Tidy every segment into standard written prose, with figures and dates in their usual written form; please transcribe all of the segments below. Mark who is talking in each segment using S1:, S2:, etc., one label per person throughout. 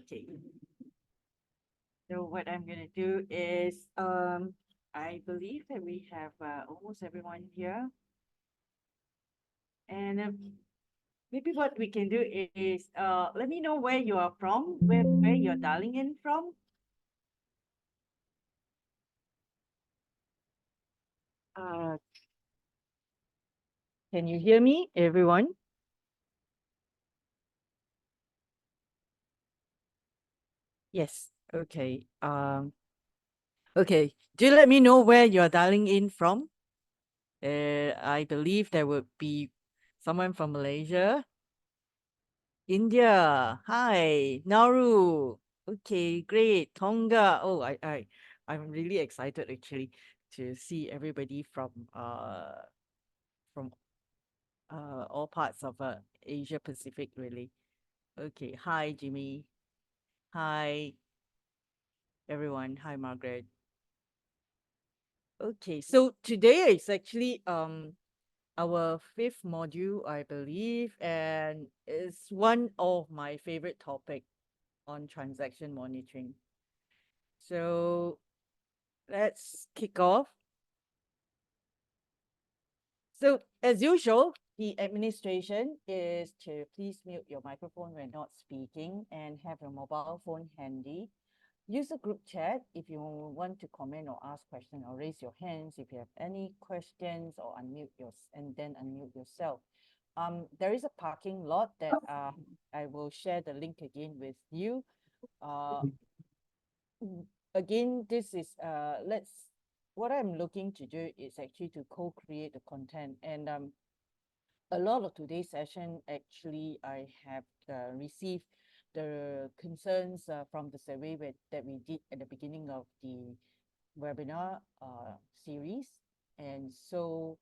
S1: Okay. So what I'm gonna do is, I believe that we have almost everyone here, and maybe what we can do is, let me know where you are from, where you're dialing in from. Uh, can you hear me, everyone? Yes. Okay. Okay. Do let me know where you're dialing in from. I believe there would be someone from Malaysia, India. Hi, Nauru. Okay, great. Tonga. Oh, I'm really excited actually to see everybody from all parts of Asia Pacific really. Okay. Hi, Jimmy. Hi, everyone. Hi, Margaret. Okay, so today is actually our fifth module, I believe, and it's one of my favorite topic on transaction monitoring. So let's kick off. So as usual, the administration is to please mute your microphone when not speaking and have your mobile phone handy. Use the group chat if you want to comment or ask questions, or raise your hands if you have any questions, or unmute yourself. There is a parking lot that I will share the link again with you. Again, this is what I'm looking to do is actually to co-create the content, and a lot of today's session actually I have received the concerns from the survey that we did at the beginning of the webinar series. And so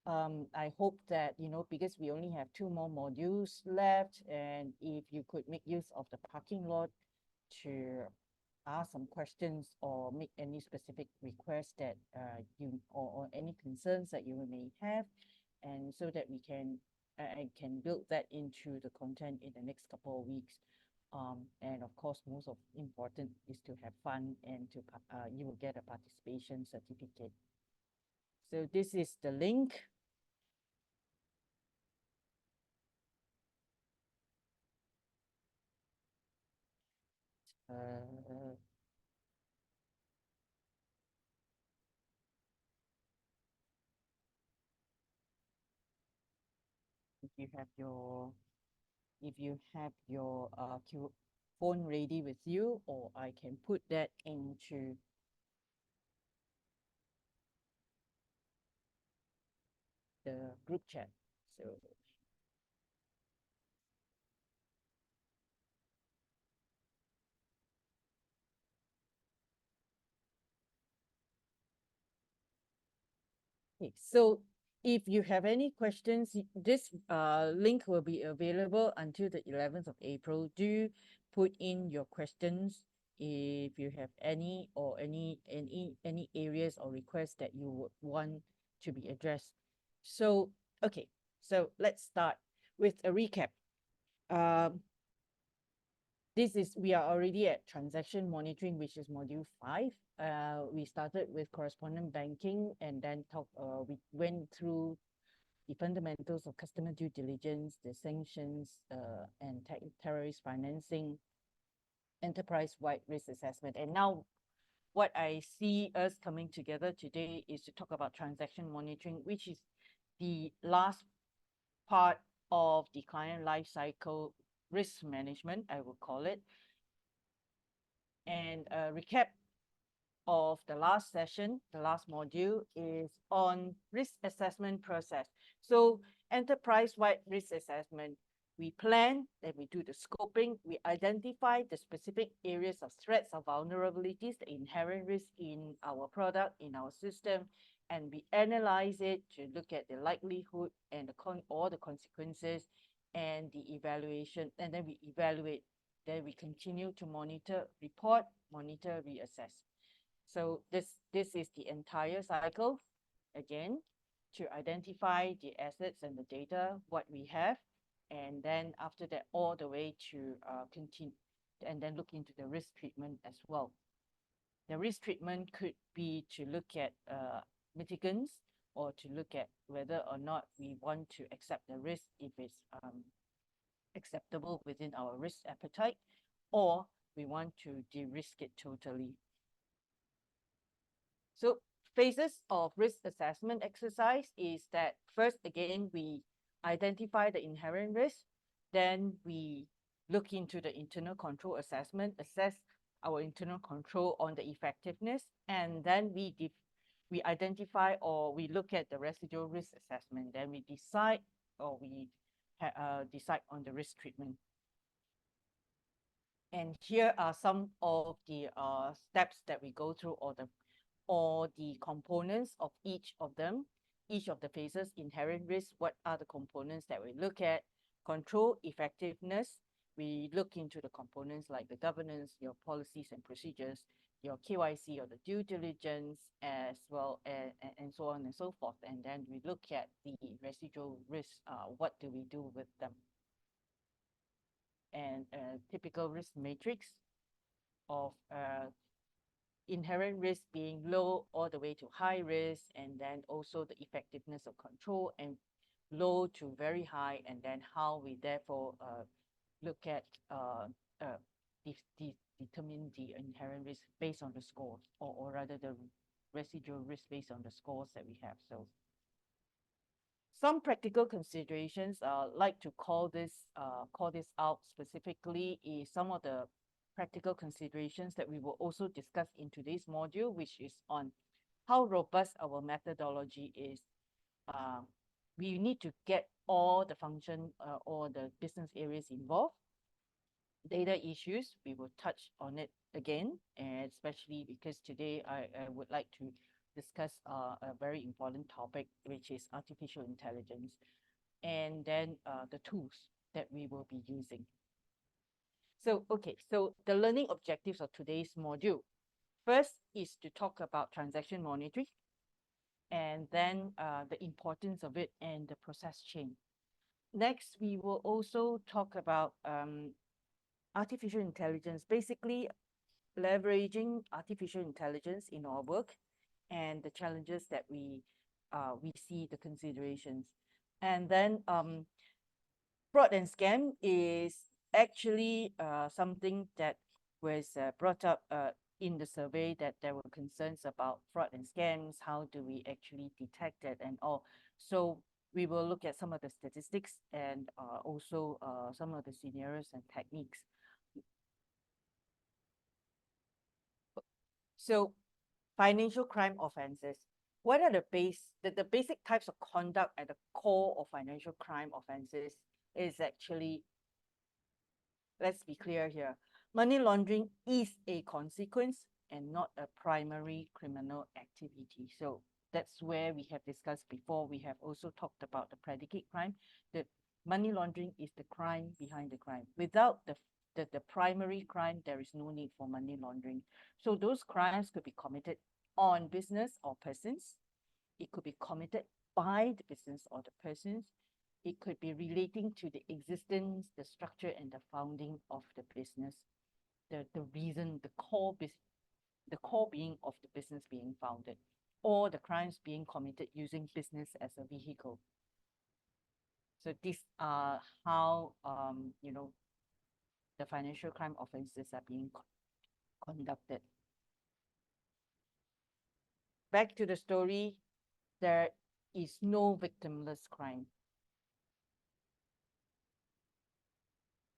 S1: I hope that, because we only have 2 more modules left, and if you could make use of the parking lot to ask some questions or make any specific requests that or any concerns that you may have, and so that we can I can build that into the content in the next couple of weeks. And of course, most of important is to have fun, and to you will get a participation certificate. So this is the link. If you have your phone ready with you, or I can put that into the group chat. So okay, so if you have any questions, this link will be available until the 11th of April. Do put in your questions if you have any, or any areas or requests that you would want to be addressed. So okay, so let's start with a recap. We are already at transaction monitoring, which is module 5. We started with correspondent banking, and then we went through the fundamentals of customer due diligence, the sanctions, and terrorist financing, enterprise-wide risk assessment. And now what I see us coming together today is to talk about transaction monitoring, which is the last part of the client life cycle risk management, I would call it. And a recap of the last session, the last module, is on risk assessment process. So enterprise-wide risk assessment, we plan, then we do the scoping, we identify the specific areas of threats or vulnerabilities, the inherent risk in our product, in our system, and we analyze it to look at the likelihood and all the consequences and the evaluation, and then we evaluate. Then we continue to monitor, report, monitor, reassess. So this is the entire cycle, again, to identify the assets and the data, what we have, and then after that, all the way to and then look into the risk treatment as well. The risk treatment could be to look at mitigants, or to look at whether or not we want to accept the risk if it's acceptable within our risk appetite, or we want to de-risk it totally. So phases of risk assessment exercise is that first, again, we identify the inherent risk, then we look into the internal control assessment, assess our internal control on the effectiveness, and then we identify, or we look at the residual risk assessment, then we decide, or we decide on the risk treatment. And here are some of the steps that we go through, or the components of each of them, each of the phases. Inherent risk, what are the components that we look at? Control, effectiveness, we look into the components like the governance, your policies and procedures, your KYC or the due diligence, as well, and so on and so forth. And then we look at the residual risk, what do we do with them? And a typical risk matrix of inherent risk being low all the way to high risk, and then also the effectiveness of control, and low to very high, and then how we therefore look at determine the inherent risk based on the scores, or rather the residual risk based on the scores that we have. So some practical considerations, like to call this out specifically, is some of the practical considerations that we will also discuss in today's module, which is on how robust our methodology is. We need to get all the function or the business areas involved. Data issues, we will touch on it again, and especially because today I would like to discuss a very important topic, which is artificial intelligence, and then the tools that we will be using. So, okay, so the learning objectives of today's module. First is to talk about transaction monitoring, and then the importance of it and the process chain. Next, we will also talk about artificial intelligence, basically leveraging artificial intelligence in our work and the challenges that we see, the considerations. And then fraud and scam is actually something that was brought up in the survey, that there were concerns about fraud and scams. How do we actually detect it and all? So we will look at some of the statistics, and also some of the scenarios and techniques. So financial crime offenses. What are the basic types of conduct at the core of financial crime offenses is actually, let's be clear here, money laundering is a consequence and not a primary criminal activity. So that's where we have discussed before. We have also talked about the predicate crime. The money laundering is the crime behind the crime. Without the primary crime, there is no need for money laundering. So those crimes could be committed on business or persons. It could be committed by the business or the persons. It could be relating to the existence, the structure, and the founding of the business. The reason, the core being of the business being founded, or the crimes being committed using business as a vehicle. So these are how the financial crime offenses are being conducted. Back to the story, there is no victimless crime.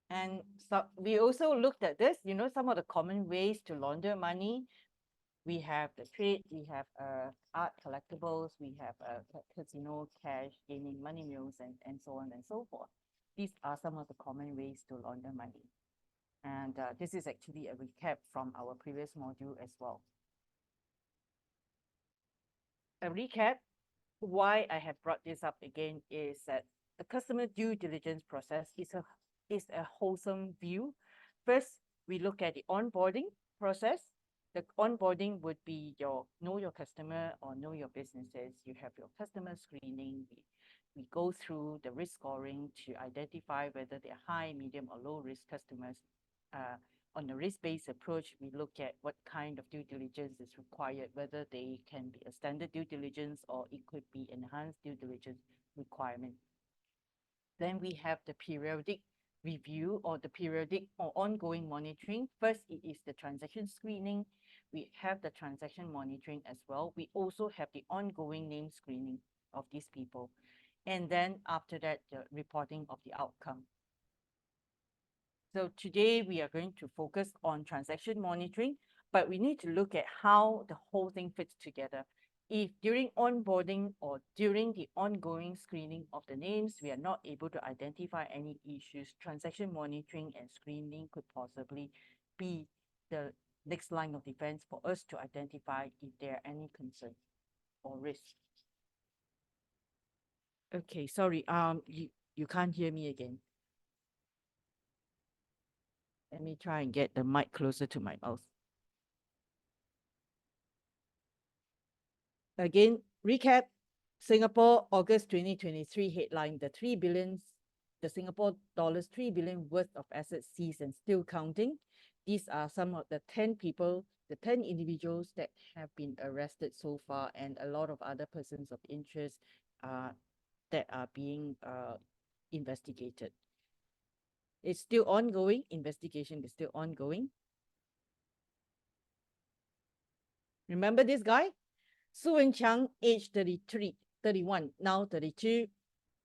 S1: And so we also looked at this, some of the common ways to launder money. We have the trade, we have art collectibles, we have casino, cash, gaming, money mules, and so on and so forth. These are some of the common ways to launder money. And this is actually a recap from our previous module as well. A recap, why I have brought this up again, is that the customer due diligence process is a wholesome view. First, we look at the onboarding process. The onboarding would be know your customer or know your businesses. You have your customer screening. We go through the risk scoring to identify whether they're high, medium, or low risk customers. on a risk-based approach, we look at what kind of due diligence is required, whether they can be a standard due diligence or it could be enhanced due diligence requirement. Then we have the periodic review or the periodic or ongoing monitoring. First, it is the transaction screening. We have the transaction monitoring as well. We also have the ongoing name screening of these people. And then after that, the reporting of the outcome. So today we are going to focus on transaction monitoring, but we need to look at how the whole thing fits together. If during onboarding or during the ongoing screening of the names, we are not able to identify any issues, transaction monitoring and screening could possibly be the next line of defense for us to identify if there are any concerns or risks. Okay, sorry, you can't hear me again. Let me try and get the mic closer to my mouth. Again, recap, Singapore, August 2023 headline, the Singapore dollars 3 billion worth of assets seized and still counting. These are some of the 10 people, the 10 individuals that have been arrested so far, and a lot of other persons of interest that are being investigated. It's still ongoing, investigation is still ongoing. Remember this guy? Su Wen-Chang, age 31, now 32.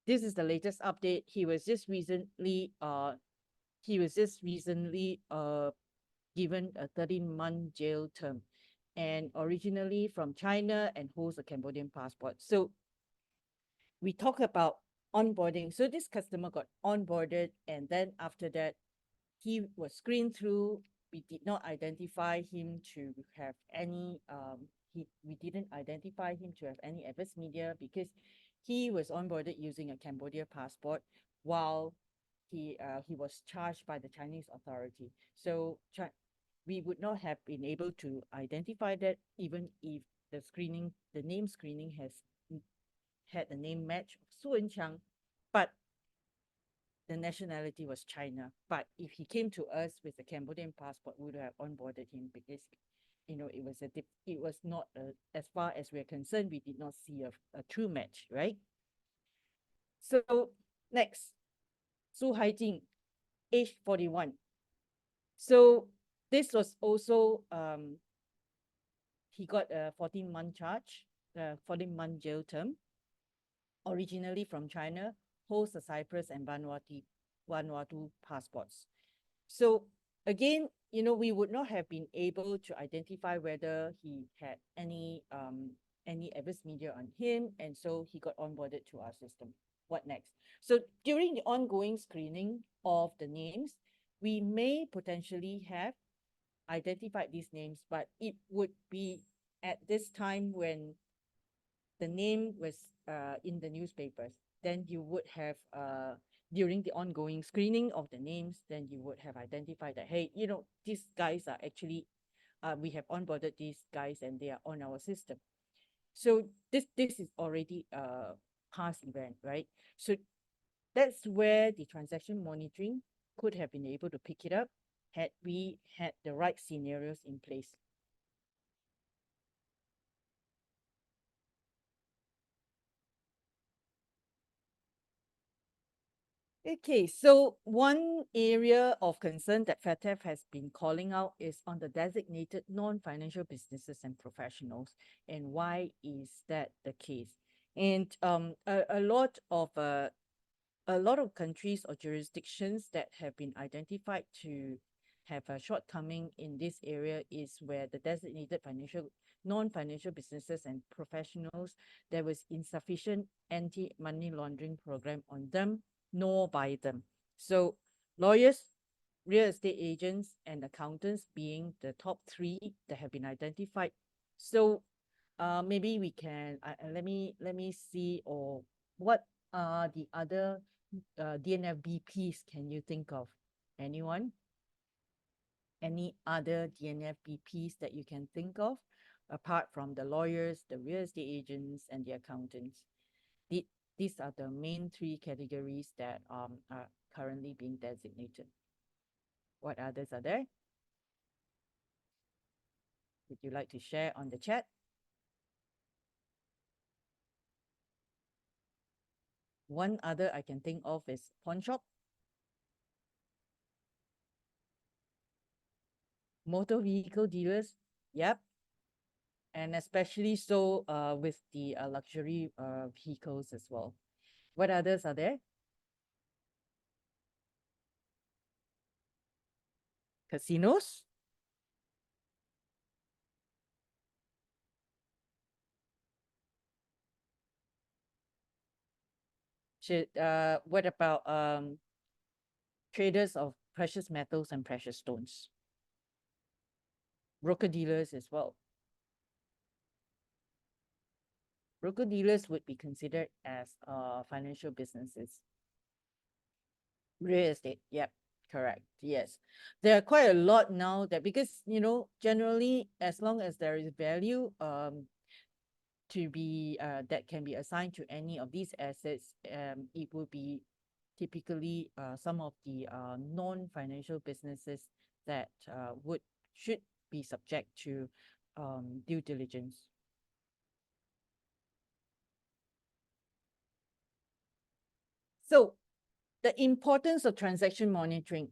S1: This is the latest update. He was just recently given a 13-month jail term, and originally from China and holds a Cambodian passport. So we talk about onboarding. So this customer got onboarded, and then after that, he was screened through. We did not identify him to have any we didn't identify him to have any adverse media because he was onboarded using a Cambodia passport while he was charged by the Chinese authority. So we would not have been able to identify that even if the name screening has had the name match of Su Wen-Chang, but the nationality was China. But if he came to us with a Cambodian passport, we would have onboarded him because, it was not, as far as we're concerned, we did not see a true match, right? So next, Su Haijing, age 41. So this was also, he got a 14-month charge, 14-month jail term, originally from China, holds the Cyprus and Vanuatu passports. So again, we would not have been able to identify whether he had any adverse media on him, and so he got onboarded to our system. What next? So during the ongoing screening of the names, we may potentially have identified these names, but it would be at this time when the name was in the newspapers. Then you would have during the ongoing screening of the names, then you would have identified that, hey, these guys are actually, we have onboarded these guys and they are on our system. So this is already a past event, right? So that's where the transaction monitoring could have been able to pick it up had we had the right scenarios in place. Okay, so one area of concern that FATF has been calling out is on the designated non-financial businesses and professionals. And why is that the case? And a lot of countries or jurisdictions that have been identified to have a shortcoming in this area is where the designated non-financial businesses and professionals, there was insufficient anti-money laundering program on them, nor by them. So lawyers, real estate agents, and accountants being the top three that have been identified. So maybe we can, let me see, or what are the other DNFBPs can you think of? Anyone? Any other DNFBPs that you can think of, apart from the lawyers, the real estate agents, and the accountants? These are the main three categories that are currently being designated. What others are there? would you like to share on the chat? One other I can think of is pawn shop, motor vehicle dealers. Yep. And especially so with the luxury vehicles as well. What others are there? Casinos. What about traders of precious metals and precious stones? Broker dealers as well. Broker dealers would be considered as financial businesses. Real estate, yep, correct. Yes. There are quite a lot now that because, generally, as long as there is value to be that can be assigned to any of these assets, it will be typically some of the non-financial businesses that should be subject to due diligence. So the importance of transaction monitoring.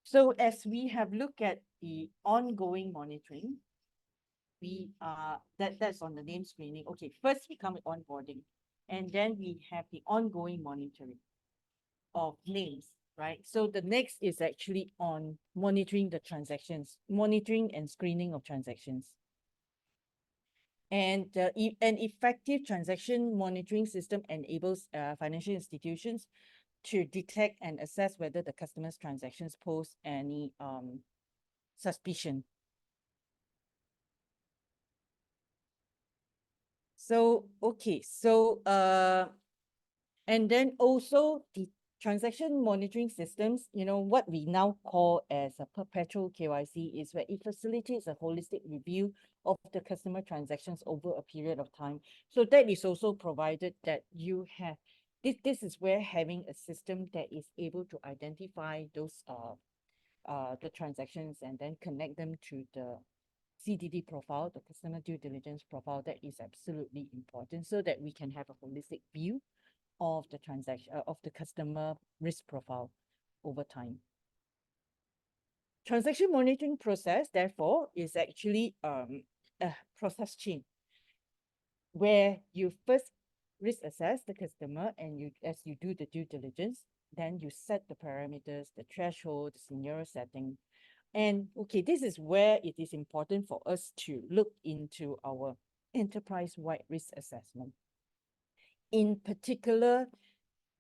S1: So as we have looked at the ongoing monitoring, that's on the name screening. Okay, first we come with onboarding, and then we have the ongoing monitoring of names, right? So the next is actually on monitoring the transactions, monitoring and screening of transactions. And an effective transaction monitoring system enables financial institutions to detect and assess whether the customer's transactions pose any suspicion. So, okay, so and then also the transaction monitoring systems, what we now call as a perpetual KYC is where it facilitates a holistic review of the customer transactions over a period of time. So that is also provided that you have, this is where having a system that is able to identify those the transactions and then connect them to the CDD profile, the customer due diligence profile, that is absolutely important so that we can have a holistic view of the transaction of the customer risk profile over time. Transaction monitoring process, therefore, is actually a process chain where you first risk assess the customer, and as you do the due diligence, then you set the parameters, the threshold, the scenario setting. And okay, this is where it is important for us to look into our enterprise-wide risk assessment. In particular,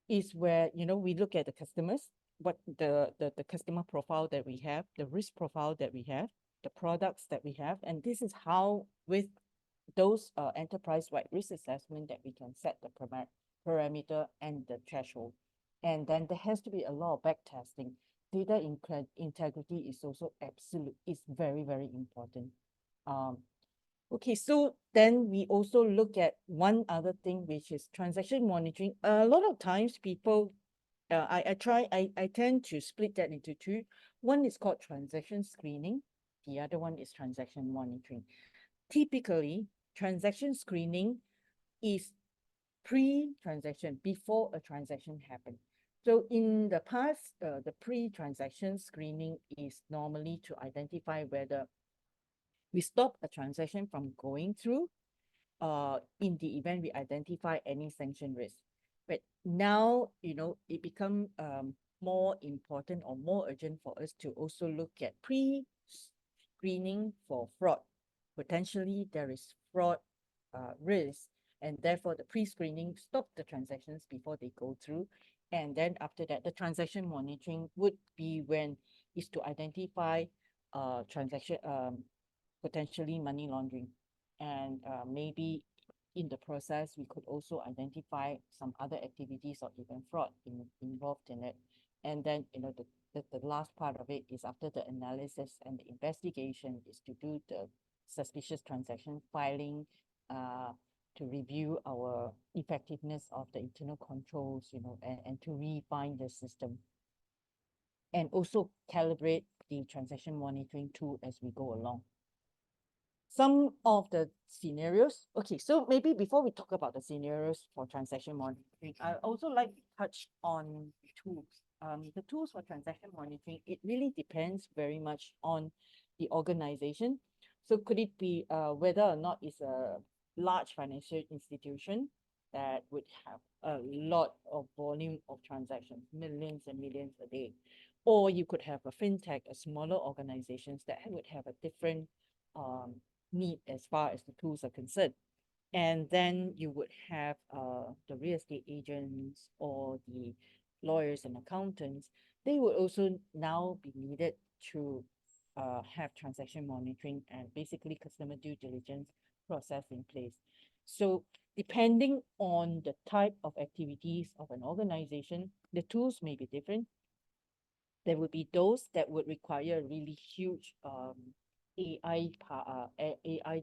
S1: is where we look at the customers, what the customer profile that we have, the risk profile that we have, the products that we have, and this is how with those enterprise-wide risk assessment that we can set the parameter and the threshold. And then there has to be a lot of back testing. Data integrity is also is very, very important. Okay, so then we also look at one other thing, which is transaction monitoring. A lot of times people, I tend to split that into two. One is called transaction screening. The other one is transaction monitoring. Typically, transaction screening is pre-transaction, before a transaction happens. So in the past, the pre-transaction screening is normally to identify whether we stop a transaction from going through in the event we identify any sanction risk. But now, it become more important or more urgent for us to also look at pre-screening for fraud. Potentially, there is fraud risk, and therefore the pre-screening stop the transactions before they go through. And then after that, the transaction monitoring would be when is to identify transaction potentially money laundering. And maybe in the process, we could also identify some other activities or even fraud involved in it. And then, the last part of it is after the analysis and the investigation is to do the suspicious transaction filing, to review our effectiveness of the internal controls, and to refine the system. And also calibrate the transaction monitoring tool as we go along. some of the scenarios. Okay, so maybe before we talk about the scenarios for transaction monitoring, I also like to touch on tools. The tools for transaction monitoring, it really depends very much on the organization. So could it be whether or not it's a large financial institution that would have a lot of volume of transactions, millions and millions a day, or you could have a fintech, a smaller organizations that would have a different um, need as far as the tools are concerned. And then you would have the real estate agents or the lawyers and accountants. They would also now be needed to have transaction monitoring and basically customer due diligence process in place. So depending on the type of activities of an organization, the tools may be different. There would be those that would require really huge AI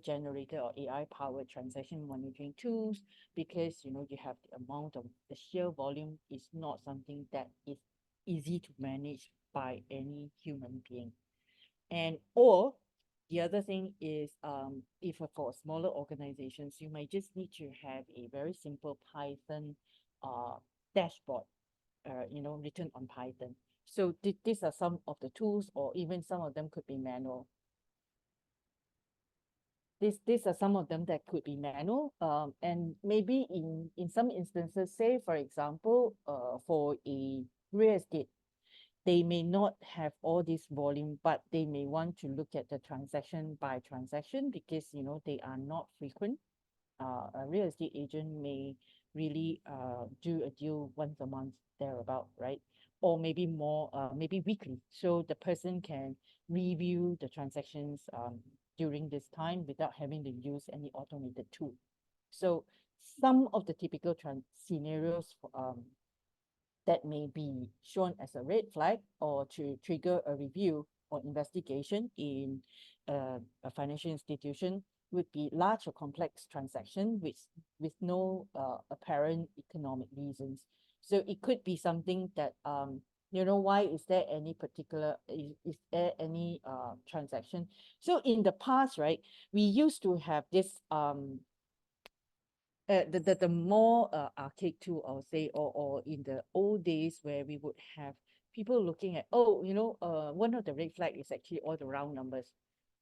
S1: generated or AI powered transaction monitoring tools, because you have the amount of the sheer volume is not something that is easy to manage by any human being. And or the other thing is if for smaller organizations, you might just need to have a very simple Python dashboard written on Python. So these are some of the tools, or even some of them could be manual. These are some of them that could be manual. And maybe in some instances, say for example, for a real estate, they may not have all this volume, but they may want to look at the transaction by transaction because they are not frequent. A real estate agent may really do a deal once a month thereabout, right? Or maybe more, maybe weekly. So the person can review the transactions during this time without having to use any automated tool. So some of the typical scenarios that may be shown as a red flag or to trigger a review or investigation in a financial institution would be large or complex transaction with no apparent economic reasons. So it could be something that why is there any particular is there any transaction? So in the past, right, we used to have this the more archaic tool, I would say, or in the old days where we would have people looking at, one of the red flag is actually all the round numbers.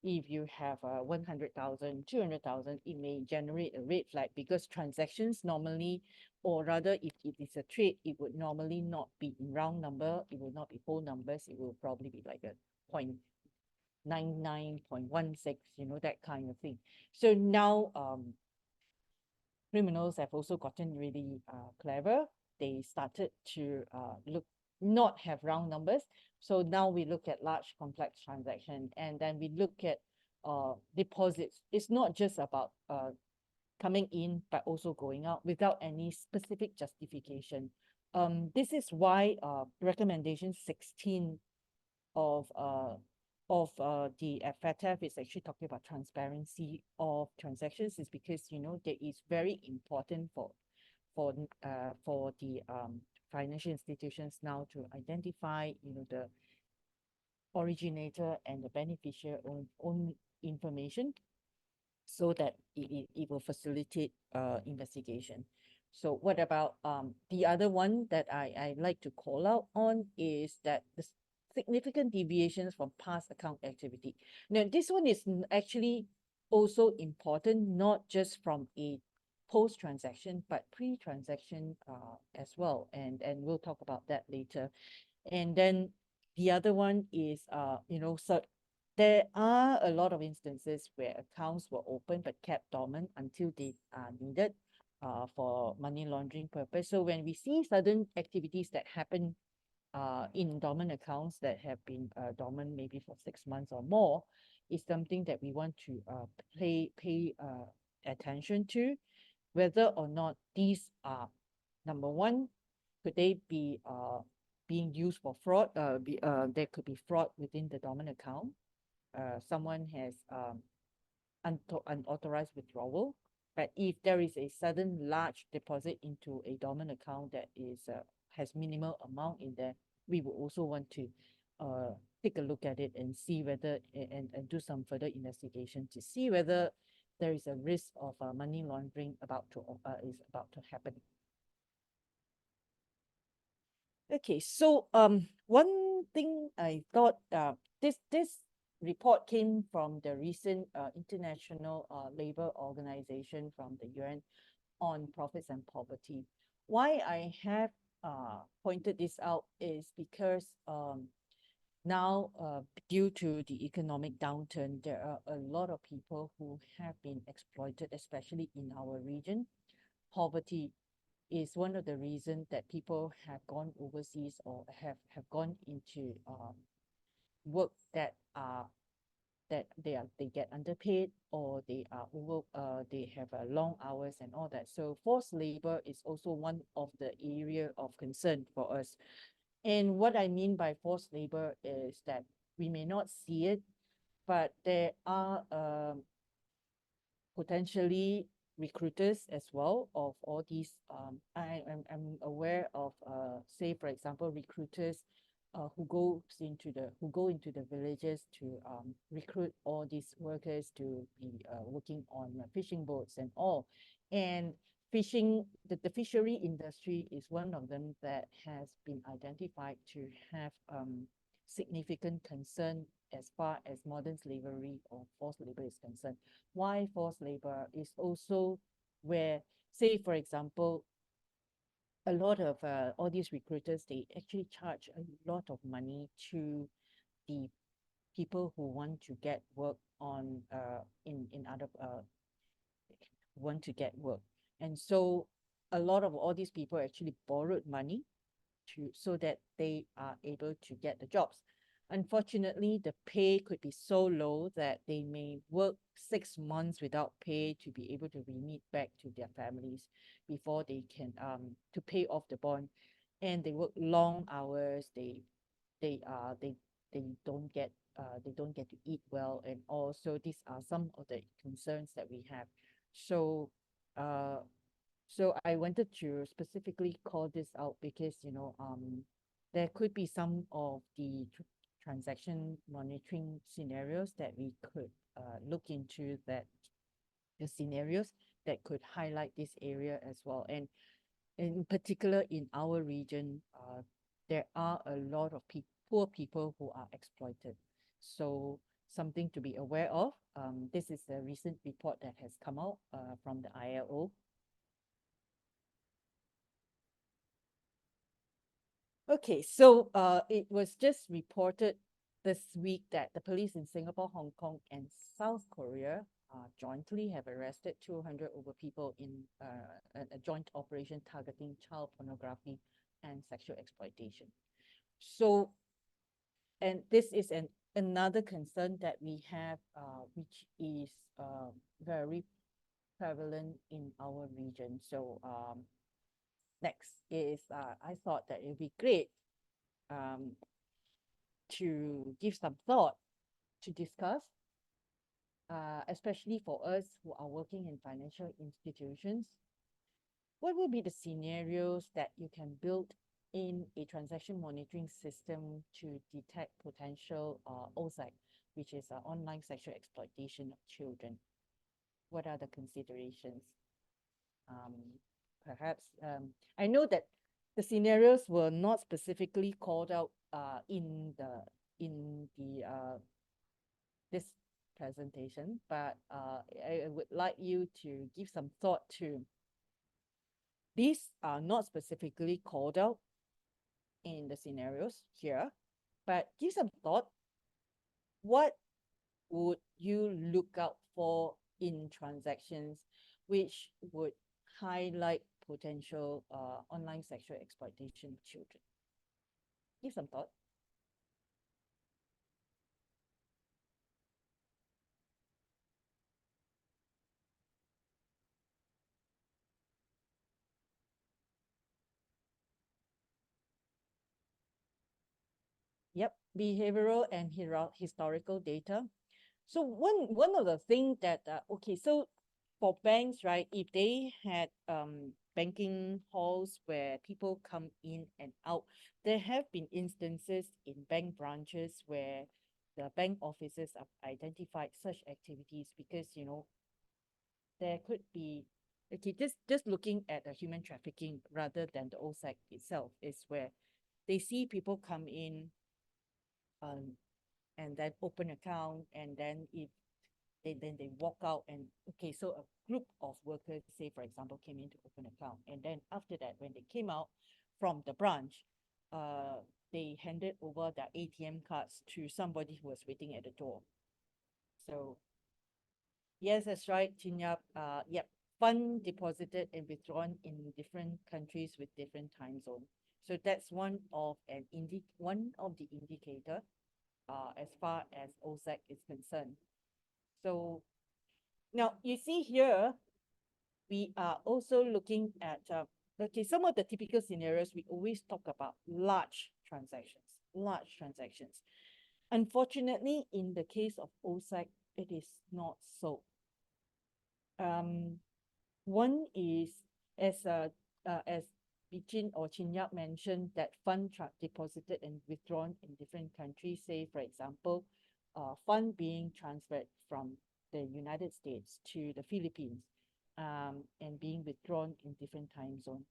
S1: If you have 100,000, 200,000, it may generate a red flag because transactions normally, or rather if it is a trade, it would normally not be in round number, it will not be whole numbers, it will probably be like a 0.99, 0.16, that kind of thing. So now criminals have also gotten really clever. They started to not have round numbers. So now we look at large complex transactions, and then we look at deposits. It's not just about coming in, but also going out without any specific justification. This is why recommendation 16 of the FATF is actually talking about transparency of transactions, is because that is very important for the financial institutions now to identify the originator and the beneficiary own information, so that it will facilitate investigation. So what about the other one that I like to call out on is that the significant deviations from past account activity. Now, this one is actually also important, not just from a post-transaction, but pre-transaction as well. And we'll talk about that later. And then the other one is, so there are a lot of instances where accounts were open but kept dormant until they are needed for money laundering purpose. So when we see sudden activities that happen in dormant accounts that have been dormant maybe for 6 months or more, is something that we want to pay attention to, whether or not these are, number one, could they be being used for fraud? There could be fraud within the dormant account. Someone has unauthorized withdrawal. But if there is a sudden large deposit into a dormant account that is has minimal amount in there, we will also want to take a look at it and see whether and do some further investigation to see whether there is a risk of money laundering is about to happen. Okay, so one thing I thought this report came from the recent International Labour Organization from the UN on profits and poverty. Why I have pointed this out is because now, due to the economic downturn, there are a lot of people who have been exploited, especially in our region. Poverty is one of the reasons that people have gone overseas or have gone into work that they get underpaid, or they have long hours and all that. So forced labor is also one of the area of concern for us. And what I mean by forced labor is that we may not see it, but there are potentially recruiters as well of all these. I'm aware of say for example recruiters who go into the villages to recruit all these workers to be working on fishing boats and all. And the fishery industry is one of them that has been identified to have significant concern as far as modern slavery or forced labor is concerned. Why forced labor is also where, say for example, a lot of all these recruiters, they actually charge a lot of money to the people who want to get work on in other want to get work. And so a lot of all these people actually borrowed money so that they are able to get the jobs. Unfortunately, the pay could be so low that they may work 6 months without pay to be able to remit back to their families before they can to pay off the bond. And they work long hours. They they they don't get to eat well, and also these are some of the concerns that we have. So uh so I wanted to specifically call this out because, there could be some of the transaction monitoring scenarios that we could look into, that the scenarios that could highlight this area as well. And in particular, in our region, there are a lot of poor people who are exploited. So something to be aware of. This is a recent report that has come out from the ILO. Okay, so it was just reported this week that the police in Singapore, Hong Kong, and South Korea jointly have arrested 200 over people in a joint operation targeting child pornography and sexual exploitation. So, and this is another concern that we have, which is very prevalent in our region. So next is I thought that it would be great to give some thought to discuss, especially for us who are working in financial institutions. What will be the scenarios that you can build in a transaction monitoring system to detect potential OSAC, which is online sexual exploitation of children? What are the considerations? Perhaps I know that the scenarios were not specifically called out in the this presentation, but I would like you to give some thought to. These are not specifically called out in the scenarios here, but give some thought. What would you look out for in transactions which would highlight potential online sexual exploitation of children? Give some thought. Yep, behavioral and historical data. So one of the things that okay, so for banks, right, if they had banking halls where people come in and out. There have been instances in bank branches where the bank officers have identified such activities because, there could be, okay, just looking at the human trafficking rather than the OSAC itself is where they see people come in, um, and then open account, and then they walk out, and okay, so a group of workers, say for example, came in to open account, and then after that, when they came out from the branch, uh they handed over their ATM cards to somebody who was waiting at the door. So yes, that's right, Chinyap. Yep, fund deposited and withdrawn in different countries with different time zone. So that's one of the indicator as far as OSAC is concerned. So now you see here, we are also looking at, okay, some of the typical scenarios. We always talk about large transactions, large transactions. Unfortunately, in the case of OSAC, it is not so. One is, as Bichin or Chinyap mentioned, that fund deposited and withdrawn in different countries. Say, for example, fund being transferred from the United States to the Philippines, and being withdrawn in different time zone.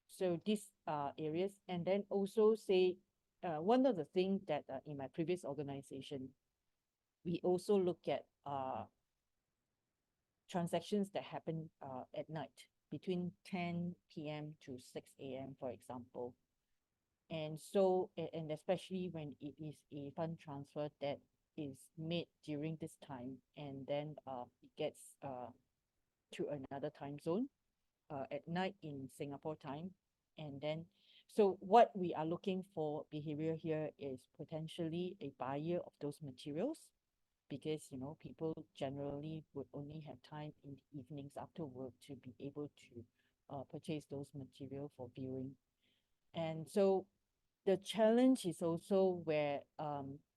S1: So these areas, and then also say, one of the things that in my previous organization, we also look at transactions that happen at night between 10 p.m. to 6 a.m., for example. And so, and especially when it is a fund transfer that is made during this time, and then it gets to another time zone at night in Singapore time. And then, so what we are looking for behavior here is potentially a buyer of those materials, because people generally would only have time in the evenings after work to be able to purchase those material for viewing. And so the challenge is also where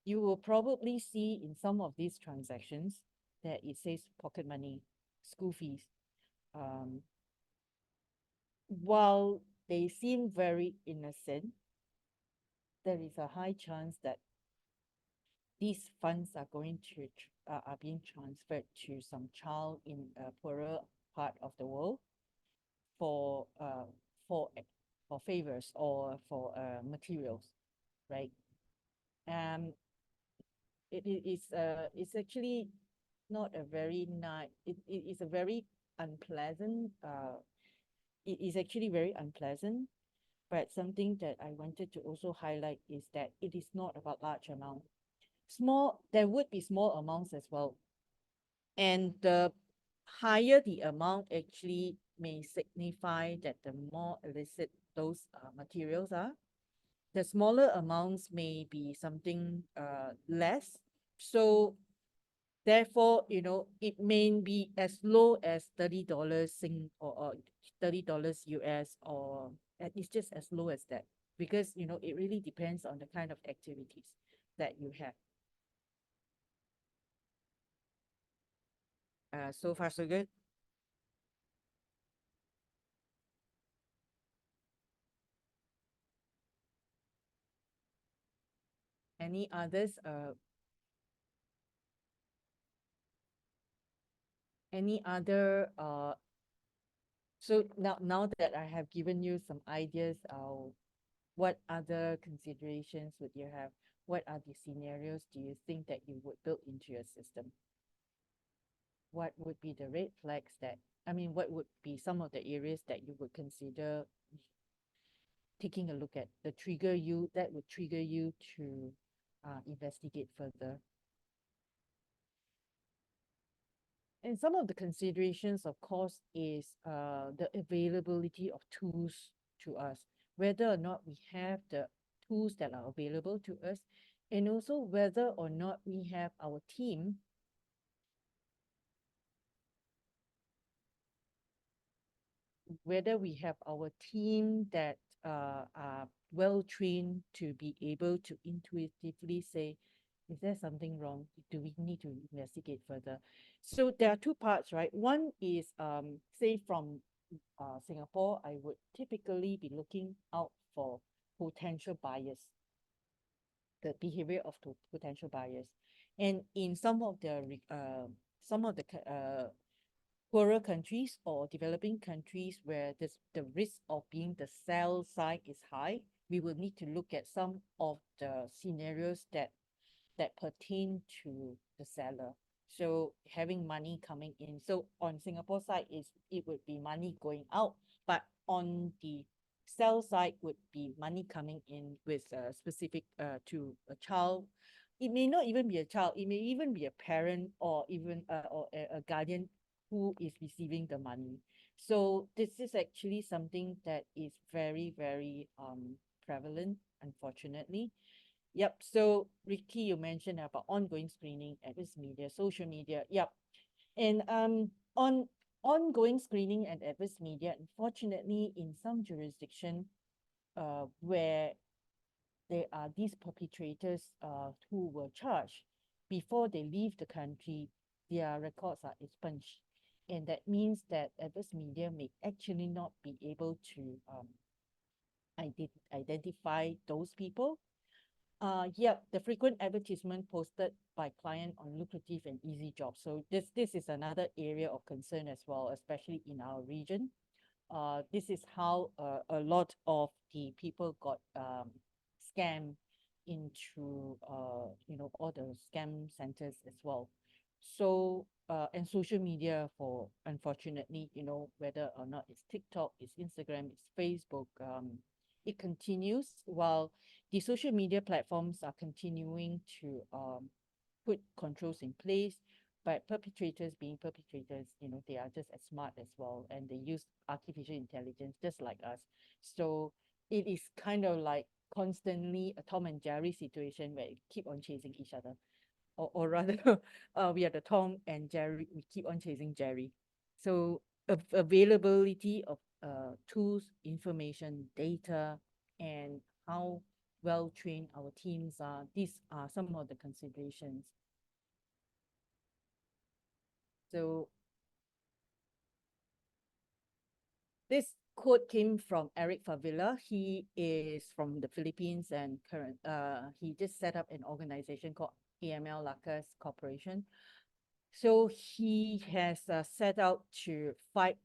S1: you will probably see in some of these transactions that it says pocket money, school fees. While they seem very innocent, there is a high chance that these funds are going to are being transferred to some child in a poorer part of the world for for for favors or for materials, right? Um, it's actually not a very nice. It is a very unpleasant. It is actually very unpleasant. But something that I wanted to also highlight is that it is not about large amount. There would be small amounts as well. And the higher the amount actually may signify that the more illicit those materials are. The smaller amounts may be something less. So therefore, it may be as low as $30 or $30 US, or it's just as low as that, because it really depends on the kind of activities that you have. So far so good. Any others? Any other? So now that I have given you some ideas, what other considerations would you have? What are the scenarios do you think that you would build into your system? What would be the red flags what would be some of the areas that you would consider taking a look at, that would trigger you to investigate further? And some of the considerations, of course, is the availability of tools to us, whether or not we have the tools that are available to us, and also whether or not we have our team that are well trained to be able to intuitively say, is there something wrong? Do we need to investigate further? So there are two parts, right? One is, say, from Singapore, I would typically be looking out for potential buyers, the behavior of potential buyers. And in some of the poorer countries or developing countries where the risk of being the sell side is high, we will need to look at some of the scenarios that pertain to the seller. So having money coming in. So on Singapore side is it would be money going out, but on the sell side would be money coming in with specific to a child. It may not even be a child. It may even be a parent or even or a guardian who is receiving the money. So this is actually something that is very, very prevalent, unfortunately. Yep. So Ricky, you mentioned about ongoing screening, adverse media, social media. Yep. And on ongoing screening and adverse media, unfortunately, in some jurisdiction, where there are these perpetrators who were charged before they leave the country, their records are expunged. And that means that adverse media may actually not be able to identify those people. Yeah, the frequent advertisement posted by client on lucrative and easy jobs. So this is another area of concern as well, especially in our region. This is how a lot of the people got scammed into all the scam centers as well. So and social media for unfortunately, whether or not it's TikTok, it's Instagram, it's Facebook, it continues while the social media platforms are continuing to put controls in place, but perpetrators being perpetrators, they are just as smart as well, and they use artificial intelligence just like us. So it is kind of like constantly a Tom and Jerry situation where we keep on chasing each other, or rather, we are the Tom and Jerry. We keep on chasing Jerry. So availability of tools, information, data, and how well trained our teams are. These are some of the considerations. So this quote came from Eric Favilla. He is from the Philippines and he just set up an organization called AML Lacas Corporation. So he has set out to fight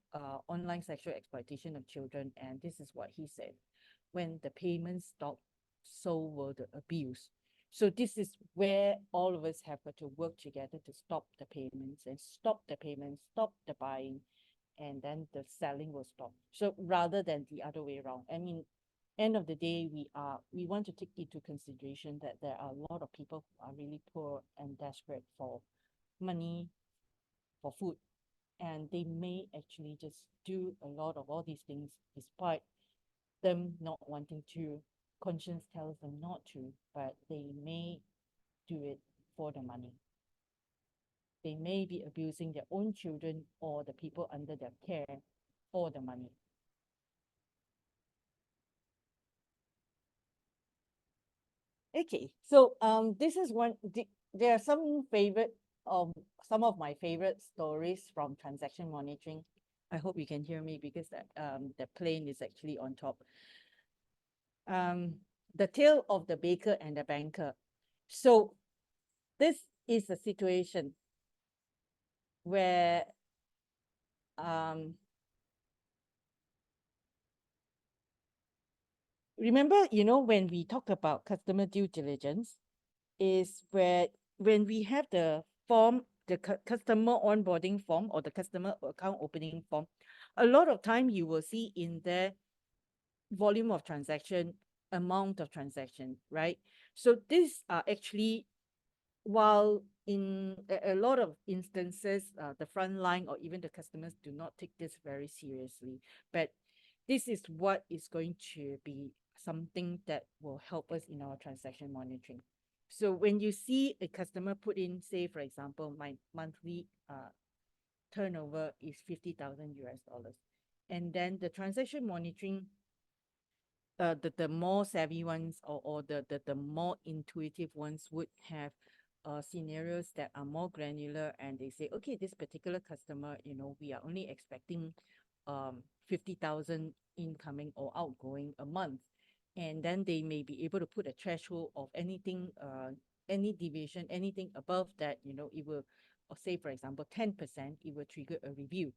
S1: online sexual exploitation of children, and this is what he said: when the payments stop, so will the abuse. So this is where all of us have got to work together to stop the payments and stop the payments, stop the buying, and then the selling will stop. So rather than the other way around, I mean, end of the day, we want to take into consideration that there are a lot of people who are really poor and desperate for money, for food, and they may actually just do a lot of all these things despite them not wanting to. Conscience tells them not to, but they may do it for the money. They may be abusing their own children or the people under their care for the money. Okay, so this is there are some of my favorite stories from transaction monitoring. I hope you can hear me because the plane is actually on top. The tale of the baker and the banker. So this is a situation where um remember, when we talk about customer due diligence, is where when we have the form, the customer onboarding form or the customer account opening form, a lot of time you will see in there volume of transaction, amount of transaction, right? So these are actually, while in a lot of instances, the front line or even the customers do not take this very seriously, but this is what is going to be something that will help us in our transaction monitoring. So when you see a customer put in, say, for example, my monthly turnover is 50,000 US dollars, and then the transaction monitoring, the more savvy ones or the more intuitive ones would have scenarios that are more granular, and they say, okay, this particular customer, we are only expecting 50,000 incoming or outgoing a month. And then they may be able to put a threshold of anything, any deviation, anything above that, it will, or say, for example, 10%, it will trigger a review.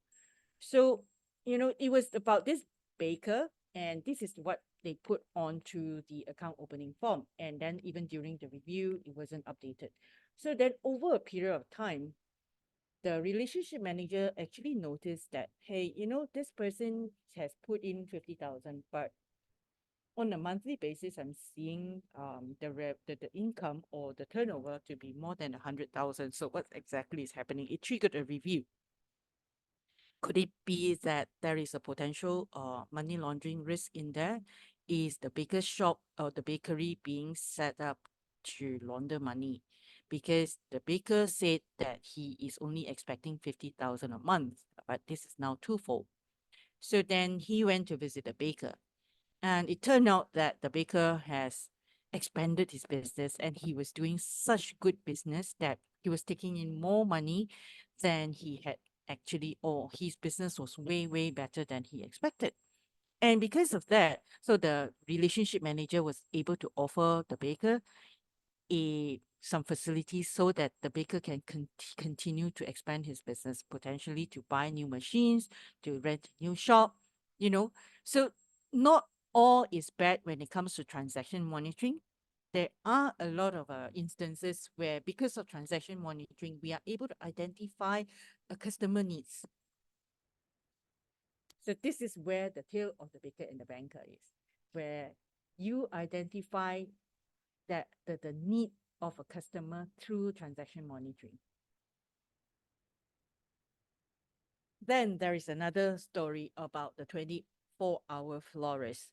S1: So, it was about this baker, and this is what they put onto the account opening form. And then even during the review, it wasn't updated. So then over a period of time, the relationship manager actually noticed that, hey, this person has put in 50,000, but on a monthly basis, I'm seeing the income or the turnover to be more than 100,000. So what exactly is happening? It triggered a review. Could it be that there is a potential money laundering risk in there? Is the baker's shop or the bakery being set up to launder money? Because the baker said that he is only expecting 50,000 a month, but this is now twofold. So then he went to visit the baker, and it turned out that the baker has expanded his business, and he was doing such good business that he was taking in more money than he had actually, or his business was way, way better than he expected. And because of that, so the relationship manager was able to offer the baker some facilities so that the baker can continue to expand his business, potentially to buy new machines, to rent a new shop, So not all is bad when it comes to transaction monitoring. There are a lot of instances where, because of transaction monitoring, we are able to identify a customer needs. So this is where the tale of the baker and the banker is, where you identify that the need of a customer through transaction monitoring. Then there is another story about the 24-hour florist.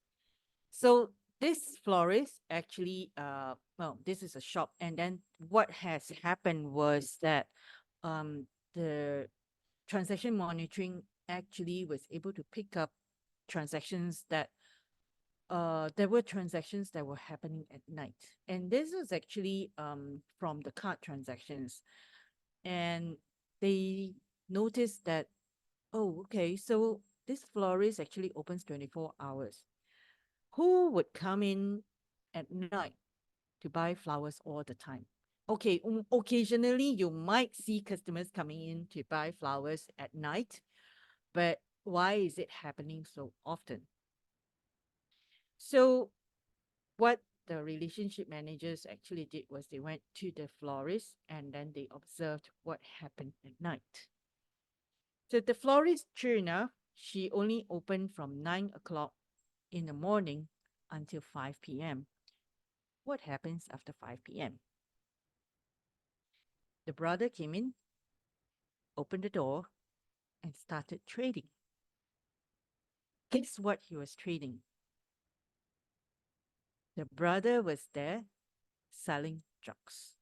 S1: So this florist actually, well, this is a shop. And then what has happened was that the transaction monitoring actually was able to pick up transactions that there were transactions that were happening at night. And this was actually from the card transactions. And they noticed that, oh, okay, so this florist actually opens 24 hours. Who would come in at night to buy flowers all the time? Okay, occasionally you might see customers coming in to buy flowers at night, but why is it happening so often? So what the relationship managers actually did was they went to the florist and then they observed what happened at night. So the florist, true enough, she only opened from 9 o'clock in the morning until 5 p.m. What happens after 5 p.m.? The brother came in, opened the door, and started trading. Guess what he was trading? The brother was there selling drugs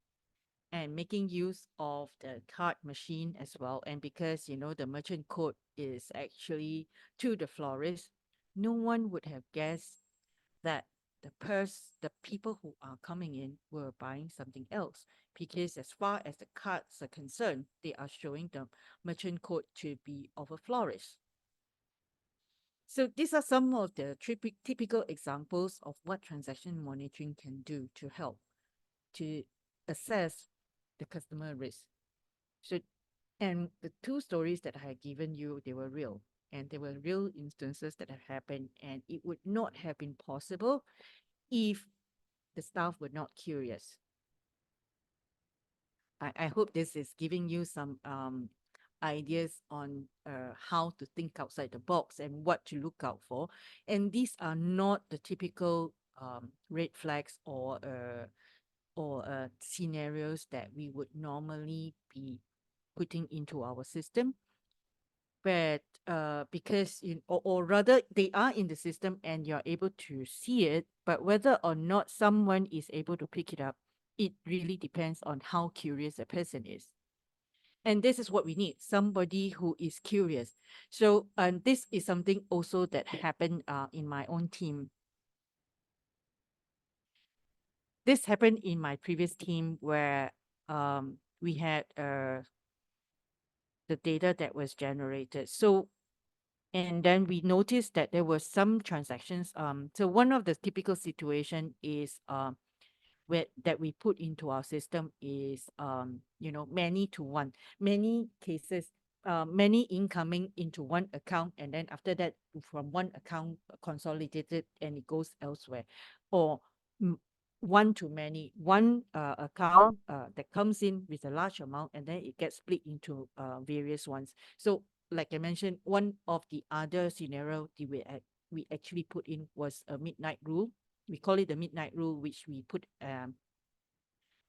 S1: and making use of the card machine as well. And because, the merchant code is actually to the florist, no one would have guessed that the people who are coming in were buying something else, because as far as the cards are concerned, they are showing the merchant code to be of a florist. So these are some of the typical examples of what transaction monitoring can do to help to assess the customer risk. So, and the two stories that I had given you, they were real. And they were real instances that have happened, and it would not have been possible if the staff were not curious. I hope this is giving you some ideas on how to think outside the box and what to look out for. And these are not the typical red flags or scenarios that we would normally be putting into our system. But because or rather they are in the system and you're able to see it, but whether or not someone is able to pick it up, it really depends on how curious a person is. And this is what we need, somebody who is curious. So this is something also that happened in my own team. This happened in my previous team where we had the data that was generated. So And then we noticed that there were some transactions. So one of the typical situation is that we put into our system is many to one, many cases, many incoming into one account, and then after that from one account consolidated and it goes elsewhere, or mm, one to many, one account that comes in with a large amount and then it gets split into various ones. So like I mentioned, one of the other scenario we actually put in was a midnight rule. We call it the midnight rule, which we put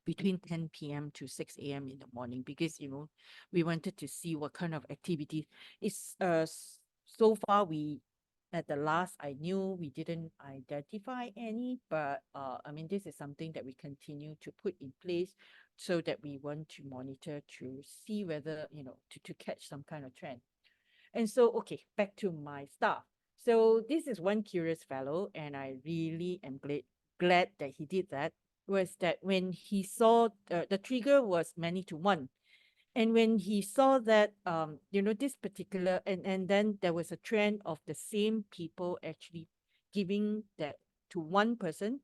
S1: between 10 p.m. to 6 a.m. in the morning, because we wanted to see what kind of activity is so far. We At the last I knew, we didn't identify any, but I mean, this is something that we continue to put in place so that we want to monitor to see whether to catch some kind of trend. And so, okay, back to my staff. So this is one curious fellow, and I really am glad that he did that. Was that when he saw the trigger was many to one, and when he saw that this particular, and then there was a trend of the same people actually giving that to one person,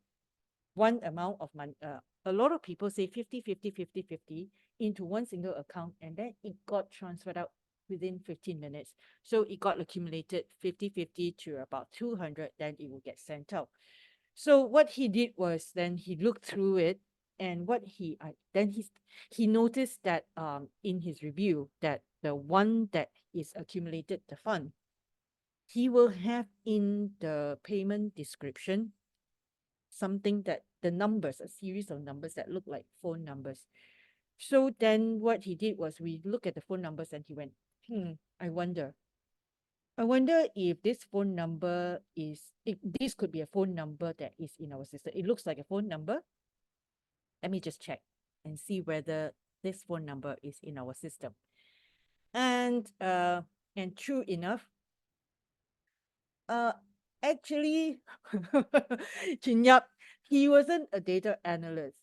S1: one amount of money. A lot of people say 50, 50, 50, 50 into one single account, and then it got transferred out within 15 minutes. So it got accumulated 50, 50 to about 200, then it will get sent out. So what he did was, then he looked through it, and what then he noticed that in his review that the one that is accumulated the fund, he will have in the payment description something that the numbers, a series of numbers that look like phone numbers. So then what he did was, we look at the phone numbers and he went, I wonder. I wonder if this phone number if this could be a phone number that is in our system. It looks like a phone number. Let me just check and see whether this phone number is in our system. And true enough, uh actually, Chin Yap, he wasn't a data analyst.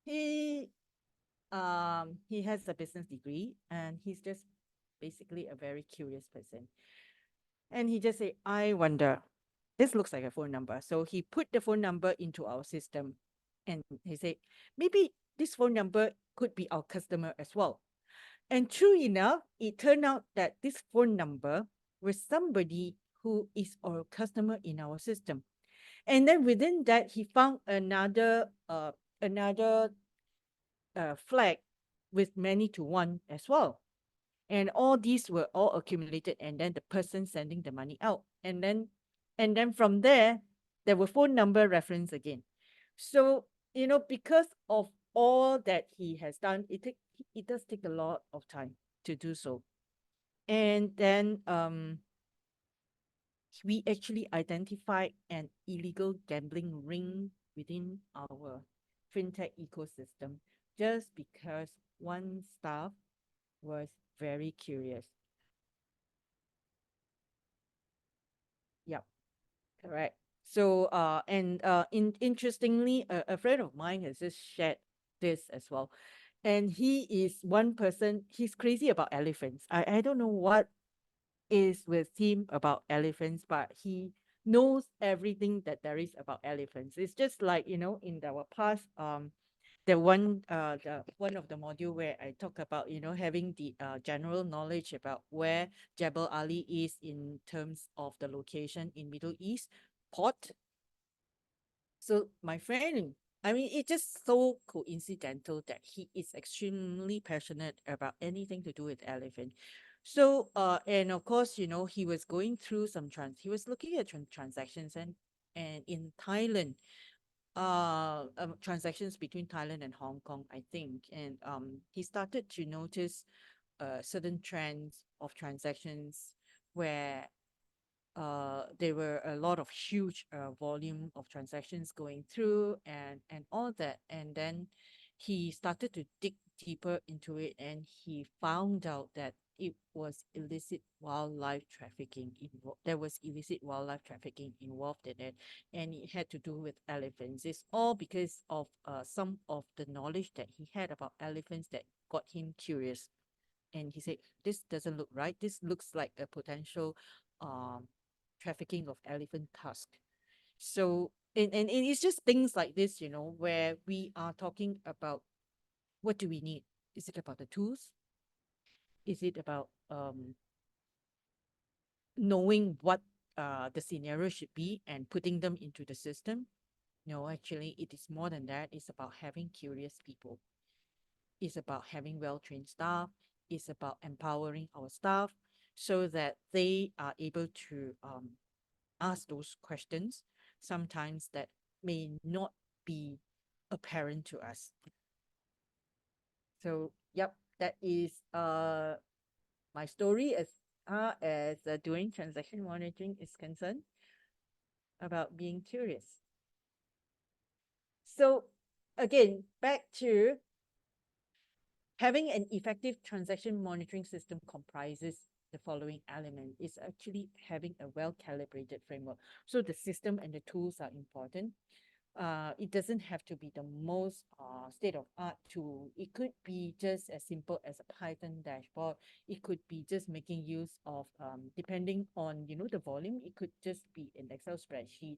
S1: He he has a business degree, and he's just basically a very curious person. And he just said, I wonder, this looks like a phone number. So he put the phone number into our system, and he said, maybe this phone number could be our customer as well. And true enough, it turned out that this phone number was somebody who is our customer in our system. And then within that, he found another flag with many to one as well. And all these were all accumulated, and then the person sending the money out. And then from there were phone number reference again. So, because of all that he has done, it does take a lot of time to do so. And then we actually identified an illegal gambling ring within our fintech ecosystem, just because one staff was very curious. Yep, correct. So interestingly, a friend of mine has just shared this as well. And he is one person, he's crazy about elephants. I don't know what is with him about elephants, but he knows everything that there is about elephants. It's just like, in our past, the one of the module where I talk about, having the general knowledge about where Jebel Ali is in terms of the location in Middle East port. So my friend, I mean, it's just so coincidental that he is extremely passionate about anything to do with elephant. So, and of course, he was going through he was looking at transactions, and in Thailand, transactions between Thailand and Hong Kong, I think. And he started to notice certain trends of transactions where there were a lot of huge volume of transactions going through, and all that. And then he started to dig deeper into it, and he found out that it was illicit wildlife trafficking. There was illicit wildlife trafficking involved in it, and it had to do with elephants. It's all because of some of the knowledge that he had about elephants that got him curious. And he said, this doesn't look right. This looks like a potential trafficking of elephant tusk. So, and it's just things like this, where we are talking about what do we need? Is it about the tools? Is it about knowing what the scenario should be and putting them into the system? No, actually, it is more than that. It's about having curious people. It's about having well-trained staff. It's about empowering our staff so that they are able to ask those questions, sometimes that may not be apparent to us. So, yep, that is my story as doing transaction monitoring is concerned, about being curious. So again, back to having an effective transaction monitoring system comprises the following element. Is actually having a well-calibrated framework. So the system and the tools are important. It doesn't have to be the most state-of-art tool. It could be just as simple as a Python dashboard. It could be just making use of, depending on the volume, it could just be an Excel spreadsheet,